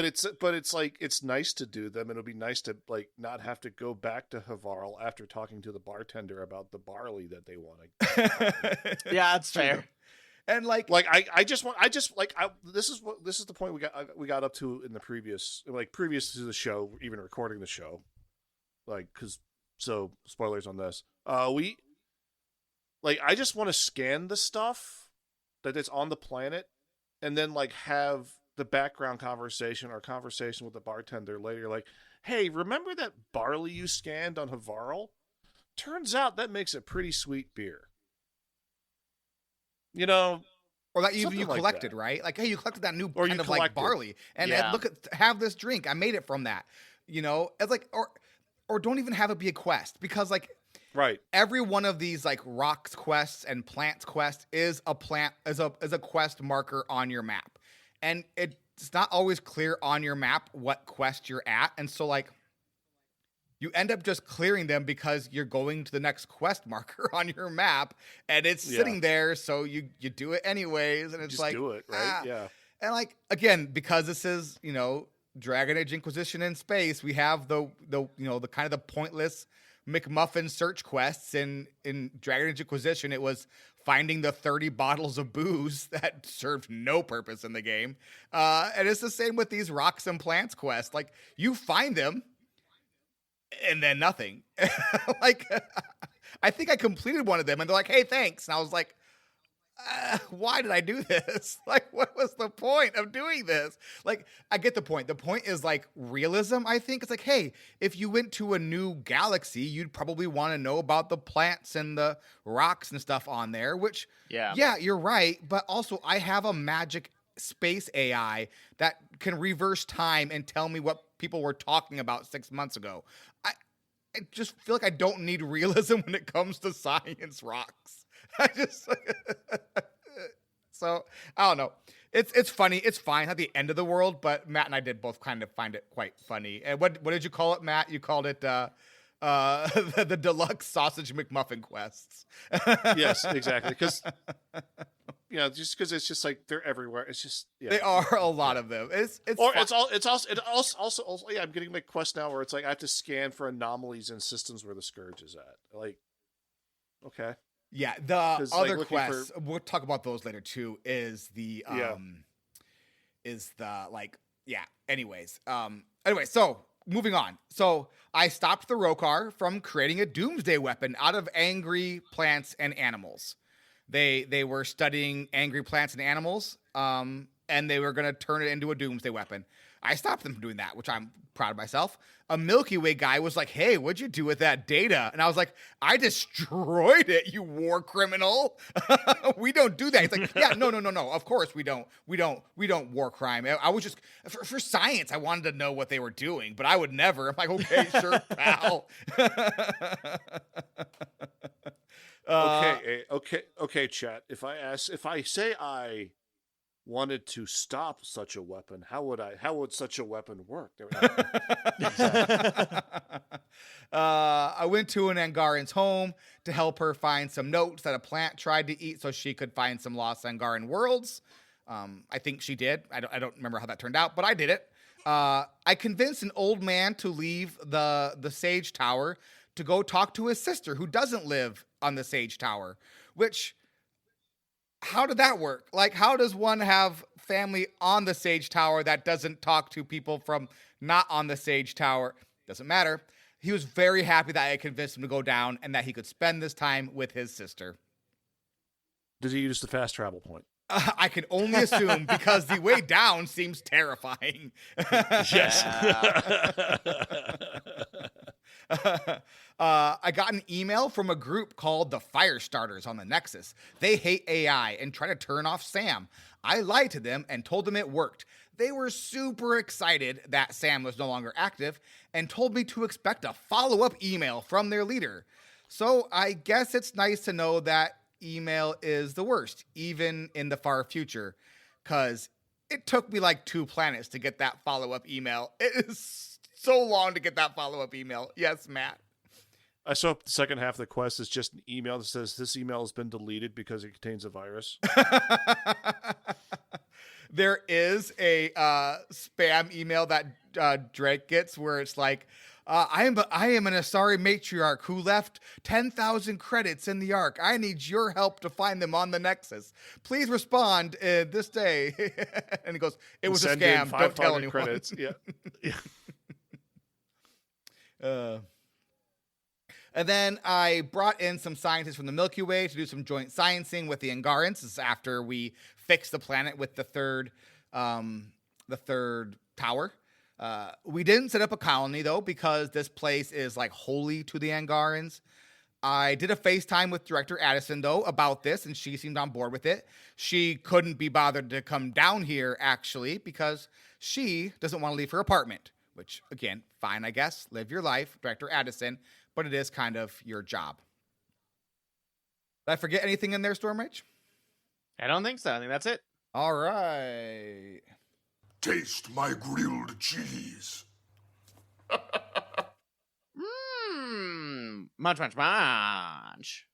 it's nice to do them, and it'll be nice to not have to go back to Havarl after talking to the bartender about the barley that they want to. Yeah, that's fair. And this is the point we got up to in the previous to the show, even recording the show, so spoilers on this. I just want to scan the stuff that is on the planet, and then have the background conversation or conversation with the bartender later. Hey, remember that barley you scanned on Havarl? Turns out that makes a pretty sweet beer. Or that you collected, that. Right? Hey, you collected that new or kind of barley, and have this drink. I made it from that. It's or don't even have it be a quest, because right. Every one of these rocks quests and plants quest is a quest marker on your map, and it's not always clear on your map what quest you're at, and so you end up just clearing them because you're going to the next quest marker on your map, and it's sitting there, so you do it anyways, and it's just do it, right? Yeah. And again, because this is Dragon Age Inquisition in space, we have the kind of the pointless McMuffin search quests. In Dragon Age Inquisition, it was finding the 30 bottles of booze that served no purpose in the game, and it's the same with these rocks and plants quests. You find them, and then nothing. I think I completed one of them, and they're hey, thanks. And I was why did I do this? What was the point of doing this? I get the point. The point is realism, I think. It's hey, if you went to a new galaxy, you'd probably want to know about the plants and the rocks and stuff on there, which, yeah, you're right. But also, I have a magic space AI that can reverse time and tell me what people were talking about 6 months ago. I just feel I don't need realism when it comes to science rocks. So I don't know. It's funny. It's fine. Not the end of the world, but Matt and I did both kind of find it quite funny. And what did you call it, Matt? You called it the deluxe sausage McMuffin quests. Yes, exactly. Because just because it's just they're everywhere. It's just they are a lot of them. It's also I'm getting my quest now where it's I have to scan for anomalies in systems where the Scourge is at. Okay. Yeah, the other quests we'll talk about those later too. Anyways, so moving on. So I stopped the Rokar from creating a doomsday weapon out of angry plants and animals. They were studying angry plants and animals, and they were going to turn it into a doomsday weapon. I stopped them from doing that, which I'm proud of myself. A Milky Way guy was hey, what'd you do with that data? And I was I destroyed it, you war criminal. We don't do that. He's yeah, no. Of course we don't. We don't war crime. I was just, for science, I wanted to know what they were doing, but I would never. I'm okay, sure, pal. Okay, chat. If I say I wanted to stop such a weapon, how would such a weapon work? I went to an Angaran's home to help her find some notes that a plant tried to eat so she could find some lost Angaran worlds. I think she did. I don't remember how that turned out, but I did it. I convinced an old man to leave the Sage Tower to go talk to his sister who doesn't live on the Sage Tower, which, how did that work? Like, how does one have family on the Sage Tower that doesn't talk to people from not on the Sage Tower? Doesn't matter. He was very happy that I convinced him to go down and that he could spend this time with his sister. Did he use the fast travel point? I can only assume because the way down seems terrifying. Yes. I got an email from a group called the Firestarters on the Nexus. They hate AI and try to turn off Sam. I lied to them and told them it worked. They were super excited that Sam was no longer active and told me to expect a follow-up email from their leader. So I guess it's nice to know that email is the worst, even in the far future, because it took me like 2 planets to get that follow-up email. It is so long to get that follow-up email. Yes, Matt. I saw the second half of the quest is just an email that says this email has been deleted because it contains a virus. There is a spam email that Drake gets where it's like, I am an Asari matriarch who left 10,000 credits in the Ark. I need your help to find them on the Nexus. Please respond this day. And he goes, it was a scam. Don't tell anyone. Credits. Yeah. And then I brought in some scientists from the Milky Way to do some joint sciencing with the Angarans. This is after we fixed the planet with the third tower. We didn't set up a colony, though, because this place is like holy to the Angarans. I did a FaceTime with Director Addison, though, about this, and she seemed on board with it. She couldn't be bothered to come down here, actually, because she doesn't want to leave her apartment, which, again, fine, I guess. Live your life, Director Addison, but it is kind of your job. Did I forget anything in there, Storm Rage? I don't think so. I think that's it. All right. Taste my grilled cheese. Munch, munch, munch.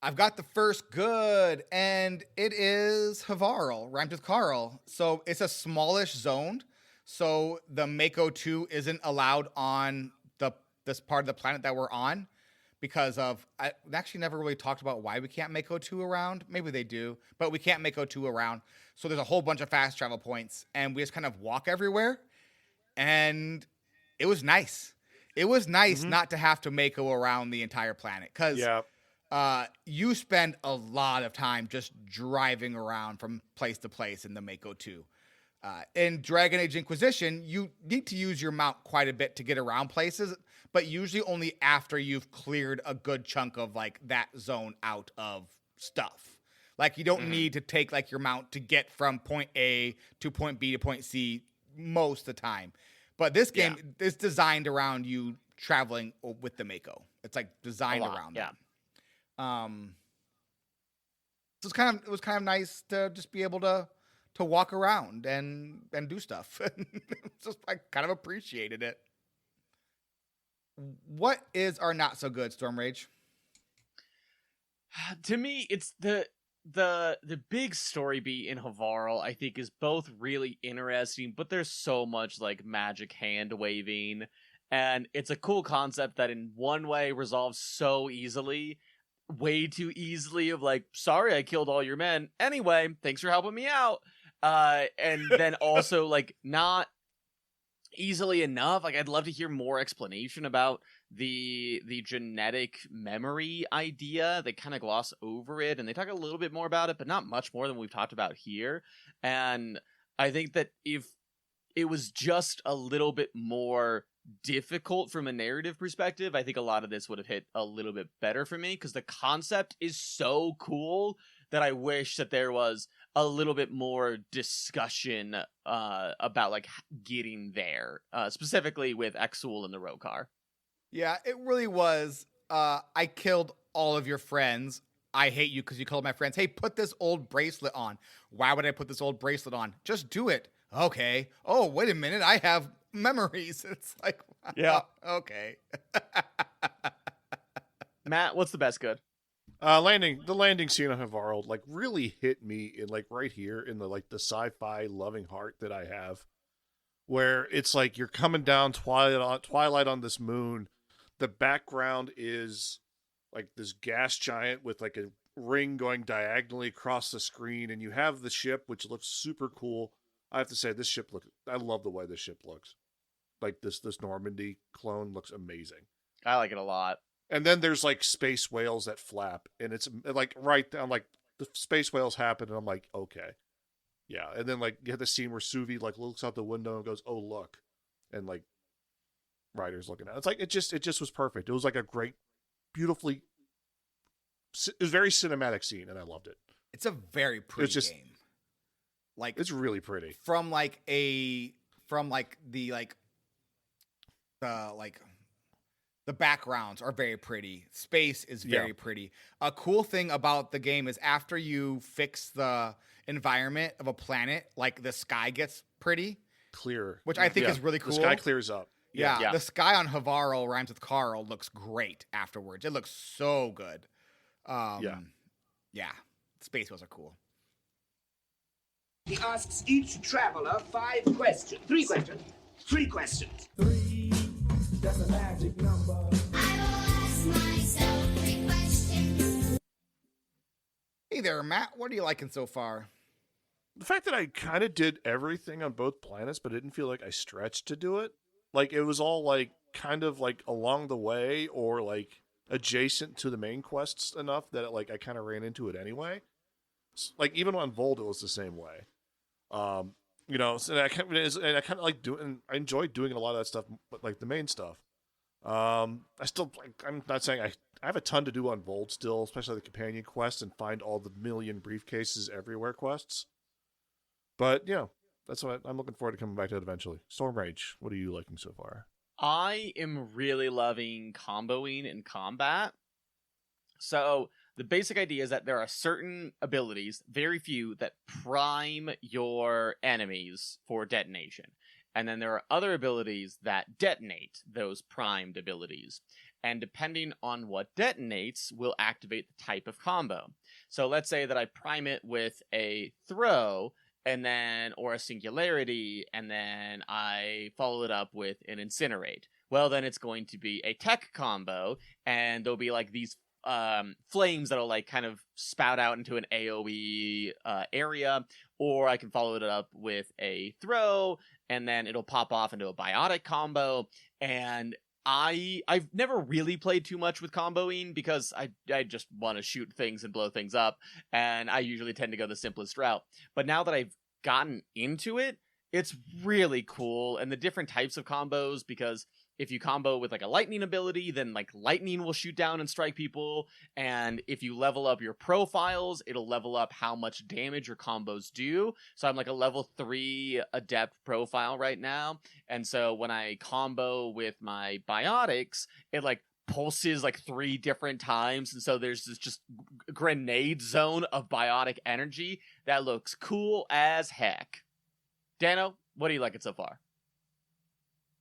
I've got the first good, and it is Havarl, rhymes with Carl. So it's a smallish zone, so the Mako 2 isn't allowed on this part of the planet that we're on because of, I actually never really talked about why we can't Mako 2 around. Maybe they do, but we can't Mako 2 around. So there's a whole bunch of fast travel points, and we just kind of walk everywhere, and it was nice. It was nice not to have to Mako around the entire planet because you spend a lot of time just driving around from place to place in the Mako 2. In Dragon Age Inquisition, you need to use your mount quite a bit to get around places, but usually only after you've cleared a good chunk of like that zone out of stuff. Like you don't need to take like your mount to get from point A to point B to point C most of the time. But this game is designed around you traveling with the Mako. It's like designed around that. So it was kind of nice to just be able to walk around and do stuff. Just I kind of appreciated it. What is our not so good, Storm Rage? To me, it's the big story beat in Havarl, I think, is both really interesting, but there's so much like magic hand waving, and it's a cool concept that in one way resolves so easily, way too easily, of like, sorry I killed all your men. Anyway, thanks for helping me out. And then also like not easily enough. Like I'd love to hear more explanation about the genetic memory idea. They kind of gloss over it and they talk a little bit more about it, but not much more than we've talked about here. And I think that if it was just a little bit more difficult from a narrative perspective, I think a lot of this would have hit a little bit better for me, because the concept is so cool that I wish that there was a little bit more discussion about like getting there, specifically with Exul and the Rokar. Yeah, it really was. I killed all of your friends, I hate you because you told my friends, hey, put this old bracelet on. Why would I put this old bracelet on? Just do it. Okay. Oh, wait a minute. I have memories. It's like, Yeah. okay. Matt, what's the best good? The landing scene on Havarl like really hit me in like right here in the like the sci-fi loving heart that I have, where it's like you're coming down twilight on this moon. The background is like this gas giant with like a ring going diagonally across the screen, and you have the ship, which looks super cool. I have to say, I love the way this ship looks. Like this Normandy clone looks amazing. I like it a lot. And then there's like space whales that flap, and it's like right down, like the space whales happen, and I'm like, okay, yeah. And then like you have the scene where Suvi like looks out the window and goes, oh look, and like Ryder's looking at it. It's like it just was perfect. It was like a great, beautifully, it was a very cinematic scene, and I loved it. It's a very pretty game. Like it's really pretty. From the backgrounds are very pretty. Space is very pretty. A cool thing about the game is after you fix the environment of a planet, like the sky gets pretty clear, which I think is really cool. The sky clears up. Yeah. The sky on Havarl rhymes with Carl looks great afterwards. It looks so good. Yeah. Space whales are cool. He asks each traveler 3 questions. 3 questions. 3, that's a magic number. I will ask myself 3 questions. Hey there, Matt. What are you liking so far? The fact that I kind of did everything on both planets, but didn't feel like I stretched to do it. Like, it was all, like, kind of, like, along the way or, like, adjacent to the main quests enough that, like, I kind of ran into it anyway. Like, even on Volt, it was the same way. You know, and I kind of like doing, I enjoyed doing a lot of that stuff, but, like, the main stuff. I still, like, I'm not saying I have a ton to do on Volt still, especially the companion quests and find all the million briefcases everywhere quests. But, you know, that's what I'm looking forward to coming back to it eventually. Storm Rage, what are you liking so far? I am really loving comboing in combat. So the basic idea is that there are certain abilities, very few, that prime your enemies for detonation. And then there are other abilities that detonate those primed abilities. And depending on what detonates will activate the type of combo. So let's say that I prime it with a throw, and then, or a singularity, and then I follow it up with an incinerate. Well, then it's going to be a tech combo, and there'll be like these flames that'll like kind of spout out into an AoE area, or I can follow it up with a throw, and then it'll pop off into a biotic combo. And I've never really played too much with comboing because I just want to shoot things and blow things up, and I usually tend to go the simplest route. But now that I've gotten into it, it's really cool, and the different types of combos, because if you combo with like a lightning ability, then like lightning will shoot down and strike people, and if you level up your profiles, it'll level up how much damage your combos do. So I'm like a level 3 adept profile right now, and so when I combo with my biotics, it like pulses like 3 different times, and so there's this just grenade zone of biotic energy that looks cool as heck. Dano, what are you liking so far?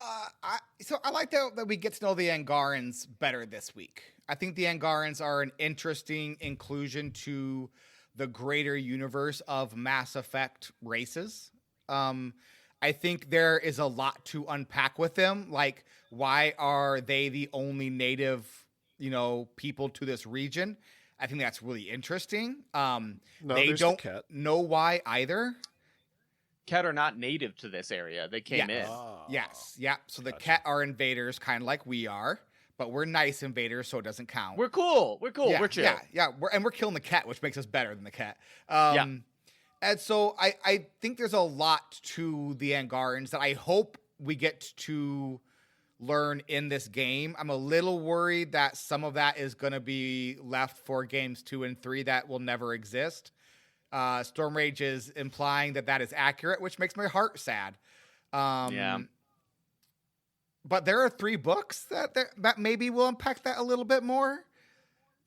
I like that we get to know the Angarans better this week. I think the Angarans are an interesting inclusion to the greater universe of Mass Effect races. I think there is a lot to unpack with them. Like, why are they the only native, people to this region? I think that's really interesting. They don't know why either. Ket are not native to this area. They came in. Yes. Yeah. So the Ket are invaders, kind of like we are, but we're nice invaders, so it doesn't count. We're cool. Yeah, we're chill. Yeah. We're killing the Ket, which makes us better than the Ket. And so I think there's a lot to the Angarans that I hope we get to learn in this game. I'm a little worried that some of that is going to be left for games 2 and 3 that will never exist. Storm Rage is implying that is accurate, which makes my heart sad. But there are 3 books that maybe will unpack that a little bit more.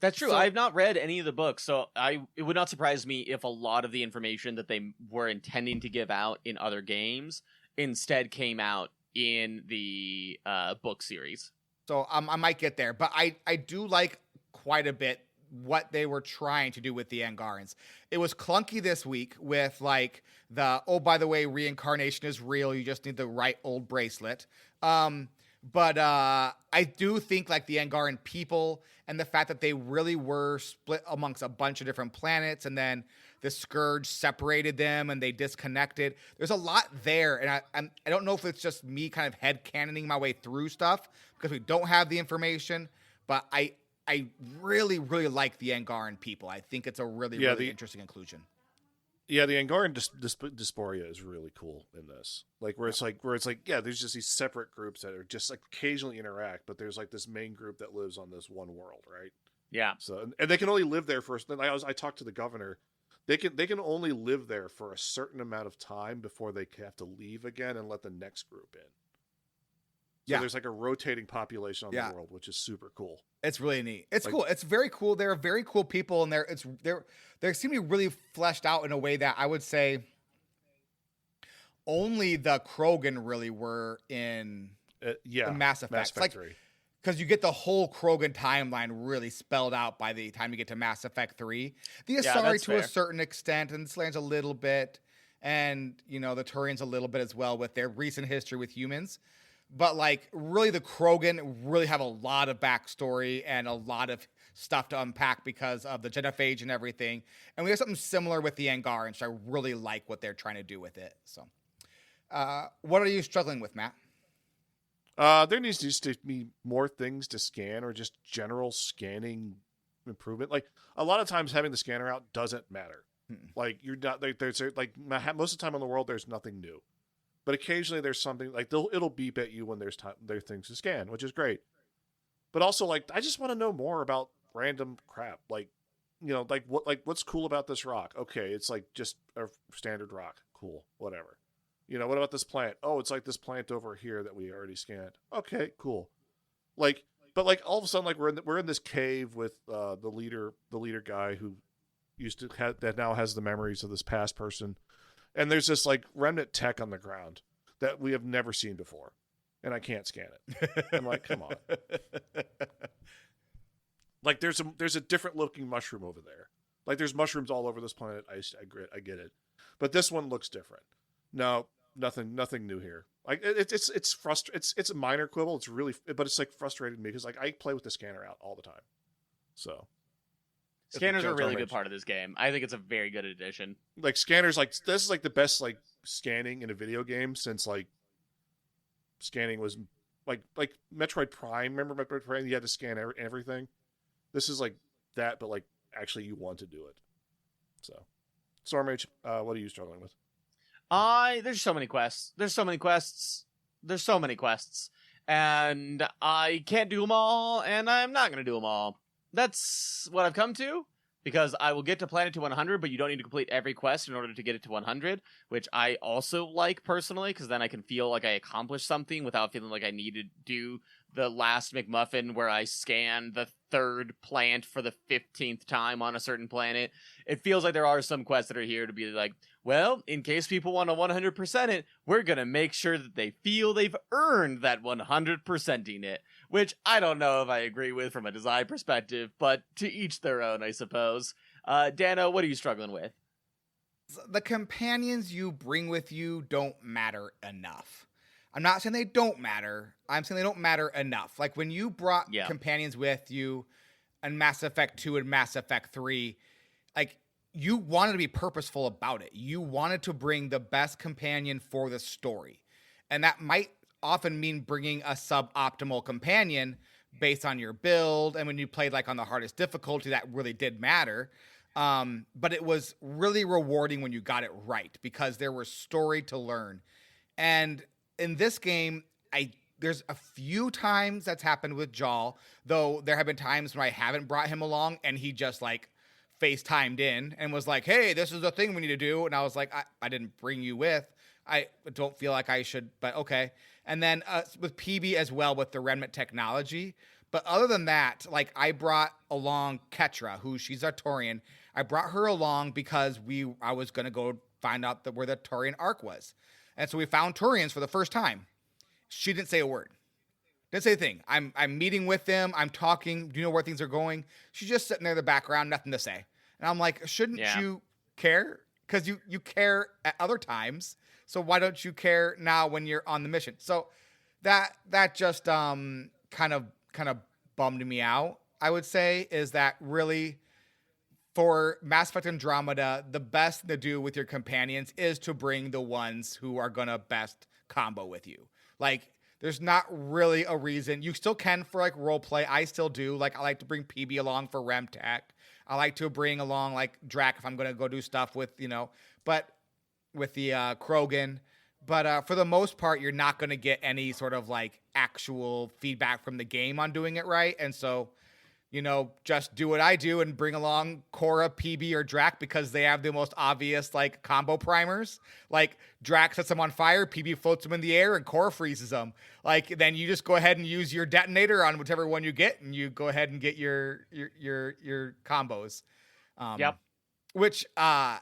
That's true. So- I've not read any of the books, so it would not surprise me if a lot of the information that they were intending to give out in other games instead came out in the book series. So I might get there, but I do like quite a bit what they were trying to do with the Angarans. It was clunky this week with like oh, by the way, reincarnation is real. You just need the right old bracelet. But I do think like the Angaran people and the fact that they really were split amongst a bunch of different planets, and then the Scourge separated them and they disconnected. There's a lot there, and I don't know if it's just me kind of headcanoning my way through stuff because we don't have the information, but I really, really like the Angaran people. I think it's a really interesting inclusion. Yeah, the Angaran dysphoria is really cool in this. Like where it's like yeah, there's just these separate groups that are just like occasionally interact, but there's like this main group that lives on this one world, right? Yeah. So and they can only live there for. I talked to the governor. They can only live there for a certain amount of time before they have to leave again and let the next group in. So there's like a rotating population on the world, which is super cool. It's really neat. It's cool. It's very cool. They're very cool people, and they seem to be really fleshed out in a way that I would say only the Krogan really were in Mass Effect. Mass Effect 3. Because you get the whole Krogan timeline really spelled out by the time you get to Mass Effect 3. The Asari to a certain extent, and Slan's a little bit, and the Turians a little bit as well with their recent history with humans. But like really the Krogan really have a lot of backstory and a lot of stuff to unpack because of the genophage and everything. And we have something similar with the Angarans, so I really like what they're trying to do with it. So what are you struggling with, Matt? There needs to be more things to scan, or just general scanning improvement. Like a lot of times having the scanner out doesn't matter. Like you're not like there's like most of the time in the world there's nothing new. But occasionally there's something like it'll beep at you when there's things to scan, which is great. But also like I just want to know more about random crap. Like what's cool about this rock? Okay, it's like just a standard rock. Cool, whatever. What about this plant? Oh, it's like this plant over here that we already scanned. Okay, cool. But all of a sudden like we're in this cave with the leader guy who used to that now has the memories of this past person. And there's this like remnant tech on the ground that we have never seen before, and I can't scan it. I'm like, come on. Like there's a different looking mushroom over there. Like there's mushrooms all over this planet. I get it, but this one looks different. No, nothing new here. Like it's frustrating. It's a minor quibble. It's really, but it's like frustrating me because like I play with the scanner out all the time. So. Scanners are a really good part of this game. I think it's a very good addition. Like scanners, like this is like the best like scanning in a video game since like scanning was like Metroid Prime. Remember Metroid Prime? You had to scan everything. This is like that, but like actually you want to do it. So, Stormage, what are you struggling with? There's so many quests. And I can't do them all, and I'm not going to do them all. That's what I've come to, because I will get to Planet to 100, but you don't need to complete every quest in order to get it to 100, which I also like personally, because then I can feel like I accomplished something without feeling like I need to do the last McMuffin where I scan the third plant for the 15th time on a certain planet. It feels like there are some quests that are here to be like, well, in case people want to 100% it, we're going to make sure that they feel they've earned that 100%ing it, which I don't know if I agree with from a design perspective, but to each their own, I suppose. Dano, what are you struggling with? The companions you bring with you don't matter enough. I'm not saying they don't matter. I'm saying they don't matter enough. Like when you brought companions with you in Mass Effect 2 and Mass Effect 3, like you wanted to be purposeful about it. You wanted to bring the best companion for the story. And that might often mean bringing a suboptimal companion based on your build. And when you played like on the hardest difficulty, that really did matter. But it was really rewarding when you got it right because there was story to learn. And in this game, there's a few times that's happened with Jal, though there have been times when I haven't brought him along and he just like FaceTimed in and was like, hey, this is the thing we need to do. And I was like, I didn't bring you with. I don't feel like I should, but okay. And then with PB as well with the remnant technology. But other than that, like I brought along Ketra, she's a Taurian. I brought her along because I was gonna go find out where the Taurian arc was, and so we found Taurians for the first time. She didn't say a word. Didn't say a thing. I'm meeting with them. I'm talking. Do you know where things are going? She's just sitting there in the background, nothing to say. And I'm like, shouldn't you care? Because you care at other times. So why don't you care now when you're on the mission? So that just kind of bummed me out. I would say is that really for Mass Effect Andromeda, the best thing to do with your companions is to bring the ones who are gonna best combo with you. Like, there's not really a reason. You still can for like role play. I still do. Like, I like to bring PB along for Remtech. I like to bring along like Drac if I'm gonna go do stuff with, but with the Krogan. But for the most part, you're not gonna get any sort of like actual feedback from the game on doing it right. And so, just do what I do and bring along Cora, PB, or Drac because they have the most obvious like combo primers. Like Drac sets them on fire, PB floats them in the air, and Cora freezes them. Like then you just go ahead and use your detonator on whichever one you get, and you go ahead and get your combos. Yep. Which I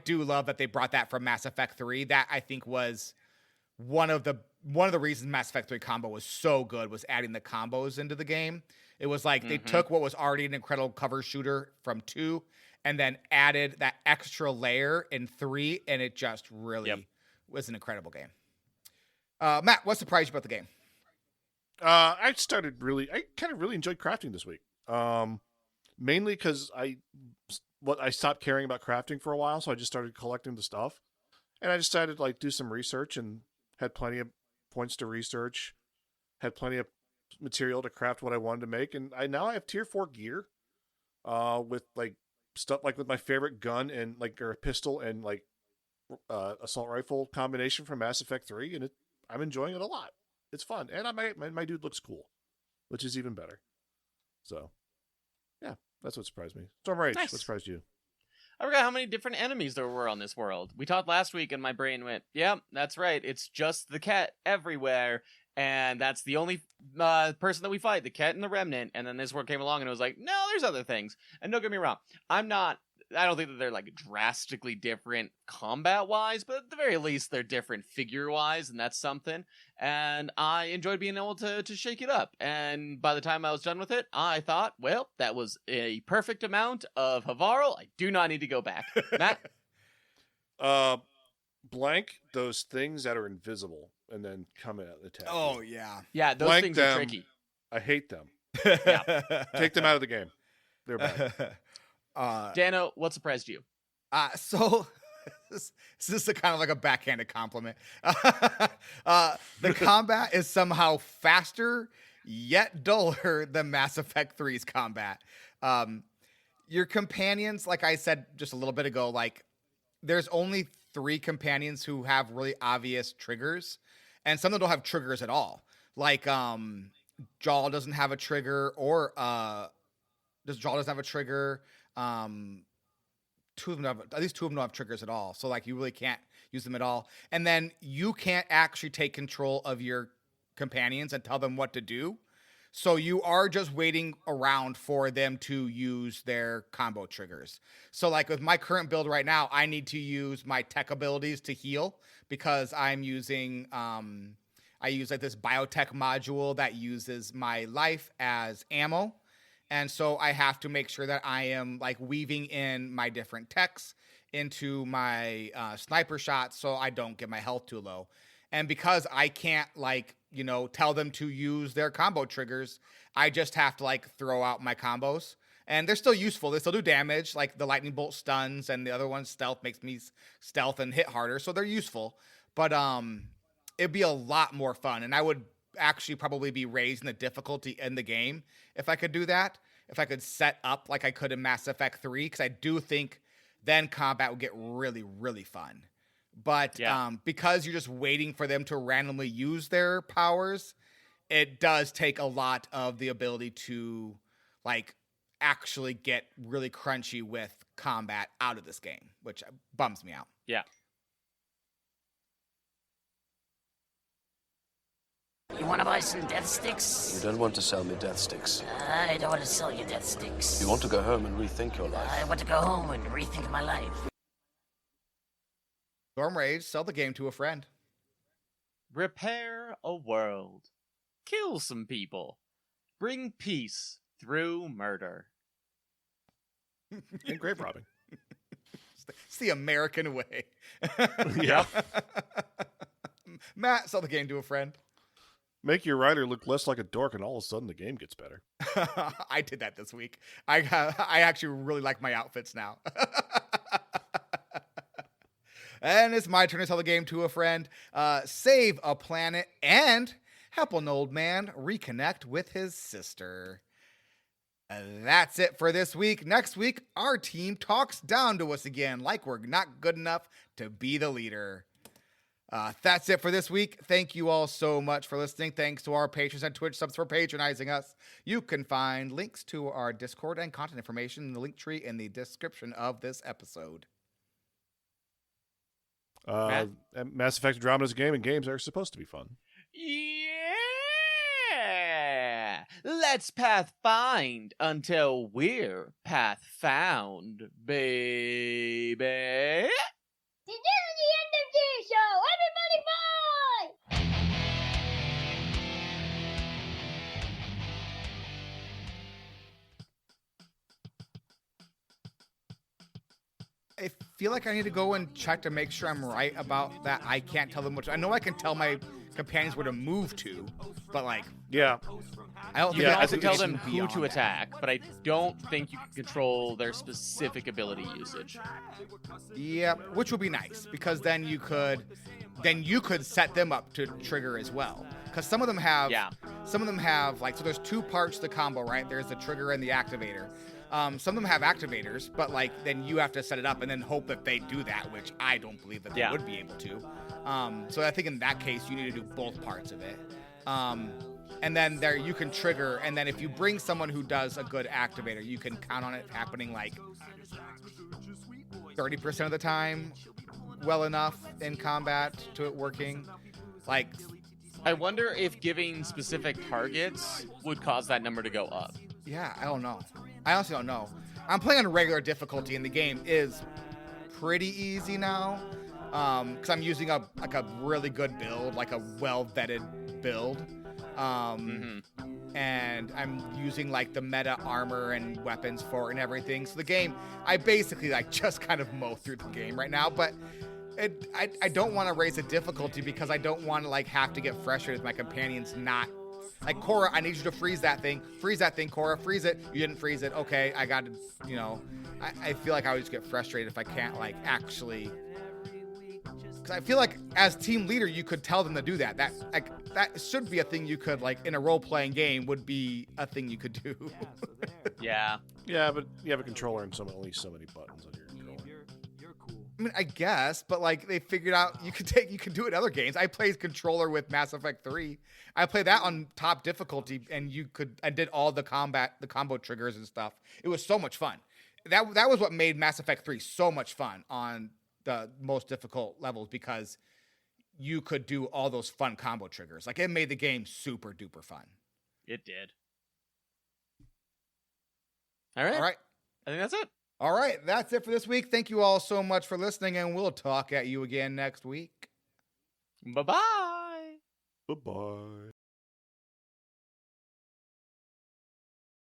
do love that they brought that from Mass Effect 3. That I think was one of the reasons Mass Effect 3 combo was so good was adding the combos into the game. It was like they took what was already an incredible cover shooter from 2 and then added that extra layer in 3, and it just really was an incredible game. Matt, what surprised you about the game? I kind of really enjoyed crafting this week. Mainly because I stopped caring about crafting for a while, so I just started collecting the stuff. And I decided to like do some research and had plenty of points to research, had plenty of material to craft what I wanted to make, and I have tier 4 gear with like stuff like with my favorite gun and like or a pistol and like assault rifle combination from Mass Effect 3, and I'm enjoying it a lot. It's fun, and my dude looks cool, which is even better. So yeah, that's what surprised me. Storm Rage, Nice. What surprised you? I forgot how many different enemies there were on this world. We talked last week and my brain went, yeah, that's right. It's just the cat everywhere. And that's the only person that we fight, the cat and the remnant. And then this world came along and it was like, no, there's other things. And don't get me wrong, I don't think that they're like drastically different combat-wise, but at the very least, they're different figure-wise, and that's something. And I enjoyed being able to shake it up. And by the time I was done with it, I thought, well, that was a perfect amount of Havarl. I do not need to go back. Matt? Blank those things that are invisible and then come at the attack. Oh, yeah. Yeah, those Blank things them. are tricky. I hate them. Yeah. Take them out of the game. They're bad. Dano, what surprised you? So this is a kind of like a backhanded compliment. The combat is somehow faster yet duller than Mass Effect 3's combat. Your companions, like I said just a little bit ago, like there's only 3 companions who have really obvious triggers, and some of them don't have triggers at all. Like Jaal doesn't have a trigger, or Jaal doesn't have a trigger. At least 2 of them don't have triggers at all. So like you really can't use them at all. And then you can't actually take control of your companions and tell them what to do. So you are just waiting around for them to use their combo triggers. So like with my current build right now, I need to use my tech abilities to heal because I'm using, I use like this biotech module that uses my life as ammo. And so I have to make sure that I am like weaving in my different techs into my sniper shots so I don't get my health too low. And because I can't tell them to use their combo triggers, I just have to like throw out my combos. And they're still useful. They still do damage. Like the lightning bolt stuns and the other one stealth makes me stealth and hit harder. So they're useful. But it'd be a lot more fun. And I would actually probably be raising the difficulty in the game if I could do that. If I could set up like I could in Mass Effect 3, because I do think then combat would get really, really fun. But because you're just waiting for them to randomly use their powers, it does take a lot of the ability to like actually get really crunchy with combat out of this game, which bums me out. Yeah. You want to buy some death sticks? You don't want to sell me death sticks. I don't want to sell you death sticks. You want to go home and rethink your life. I want to go home and rethink my life. Storm Rage, sell the game to a friend. Repair a world. Kill some people. Bring peace through murder. And grave robbing. It's the American way. Yeah. Matt, sell the game to a friend. Make your rider look less like a dork, and all of a sudden the game gets better. I did that this week. I actually really like my outfits now. And it's my turn to sell the game to a friend, save a planet, and help an old man reconnect with his sister. That's it for this week. Next week, our team talks down to us again, like we're not good enough to be the leader. That's it for this week. Thank you all so much for listening. Thanks to our patrons and Twitch subs for patronizing us. You can find links to our Discord and content information in the link tree in the description of this episode. Mass Effect Andromeda is a game, and games are supposed to be fun. Yeah! Let's path find until we're path found, baby. The Disney Energy Show! Everybody bye! I feel like I need to go and check to make sure I'm right about that. I can't tell them which. I know I can tell my companions where to move to, but like, Yeah. I don't You think can I also can tell do them anything who beyond to that. attack, but I don't think you can control their specific ability usage. Yeah, which would be nice because then you could set them up to trigger as well. Because some of them have, like, so there's two parts to the combo, right? There's the trigger and the activator. Some of them have activators, but like then you have to set it up and then hope that they do that, which I don't believe that they would be able to. So I think in that case you need to do both parts of it. And then there you can trigger, and then if you bring someone who does a good activator, you can count on it happening like 30% of the time well enough in combat to it working. Like, I wonder if giving specific targets would cause that number to go up. Yeah, I don't know. I honestly don't know. I'm playing on regular difficulty, and the game is pretty easy now. Because I'm using a really good build, like a well-vetted build. And I'm using like the meta armor and weapons for it and everything. So the game, I basically like just kind of mow through the game right now. But I don't want to raise the difficulty because I don't want to like have to get frustrated with my companions not. Like, Cora, I need you to freeze that thing. Freeze that thing, Cora. Freeze it. You didn't freeze it. Okay, I got to, you know. I feel like I would just get frustrated if I can't, like, actually. Because I feel like as team leader, you could tell them to do that. That should be a thing you could, like, in a role-playing game would be a thing you could do. Yeah. Yeah, but you have a controller and only so many buttons on your controller. I mean, I guess, but like they figured out you could do it in other games. I played controller with Mass Effect 3. I played that on top difficulty, and I did all the combo triggers and stuff. It was so much fun. That was what made Mass Effect 3 so much fun on the most difficult levels because you could do all those fun combo triggers. Like, it made the game super duper fun. It did. All right. I think that's it. All right, that's it for this week. Thank you all so much for listening, and we'll talk at you again next week. Bye-bye. Bye-bye.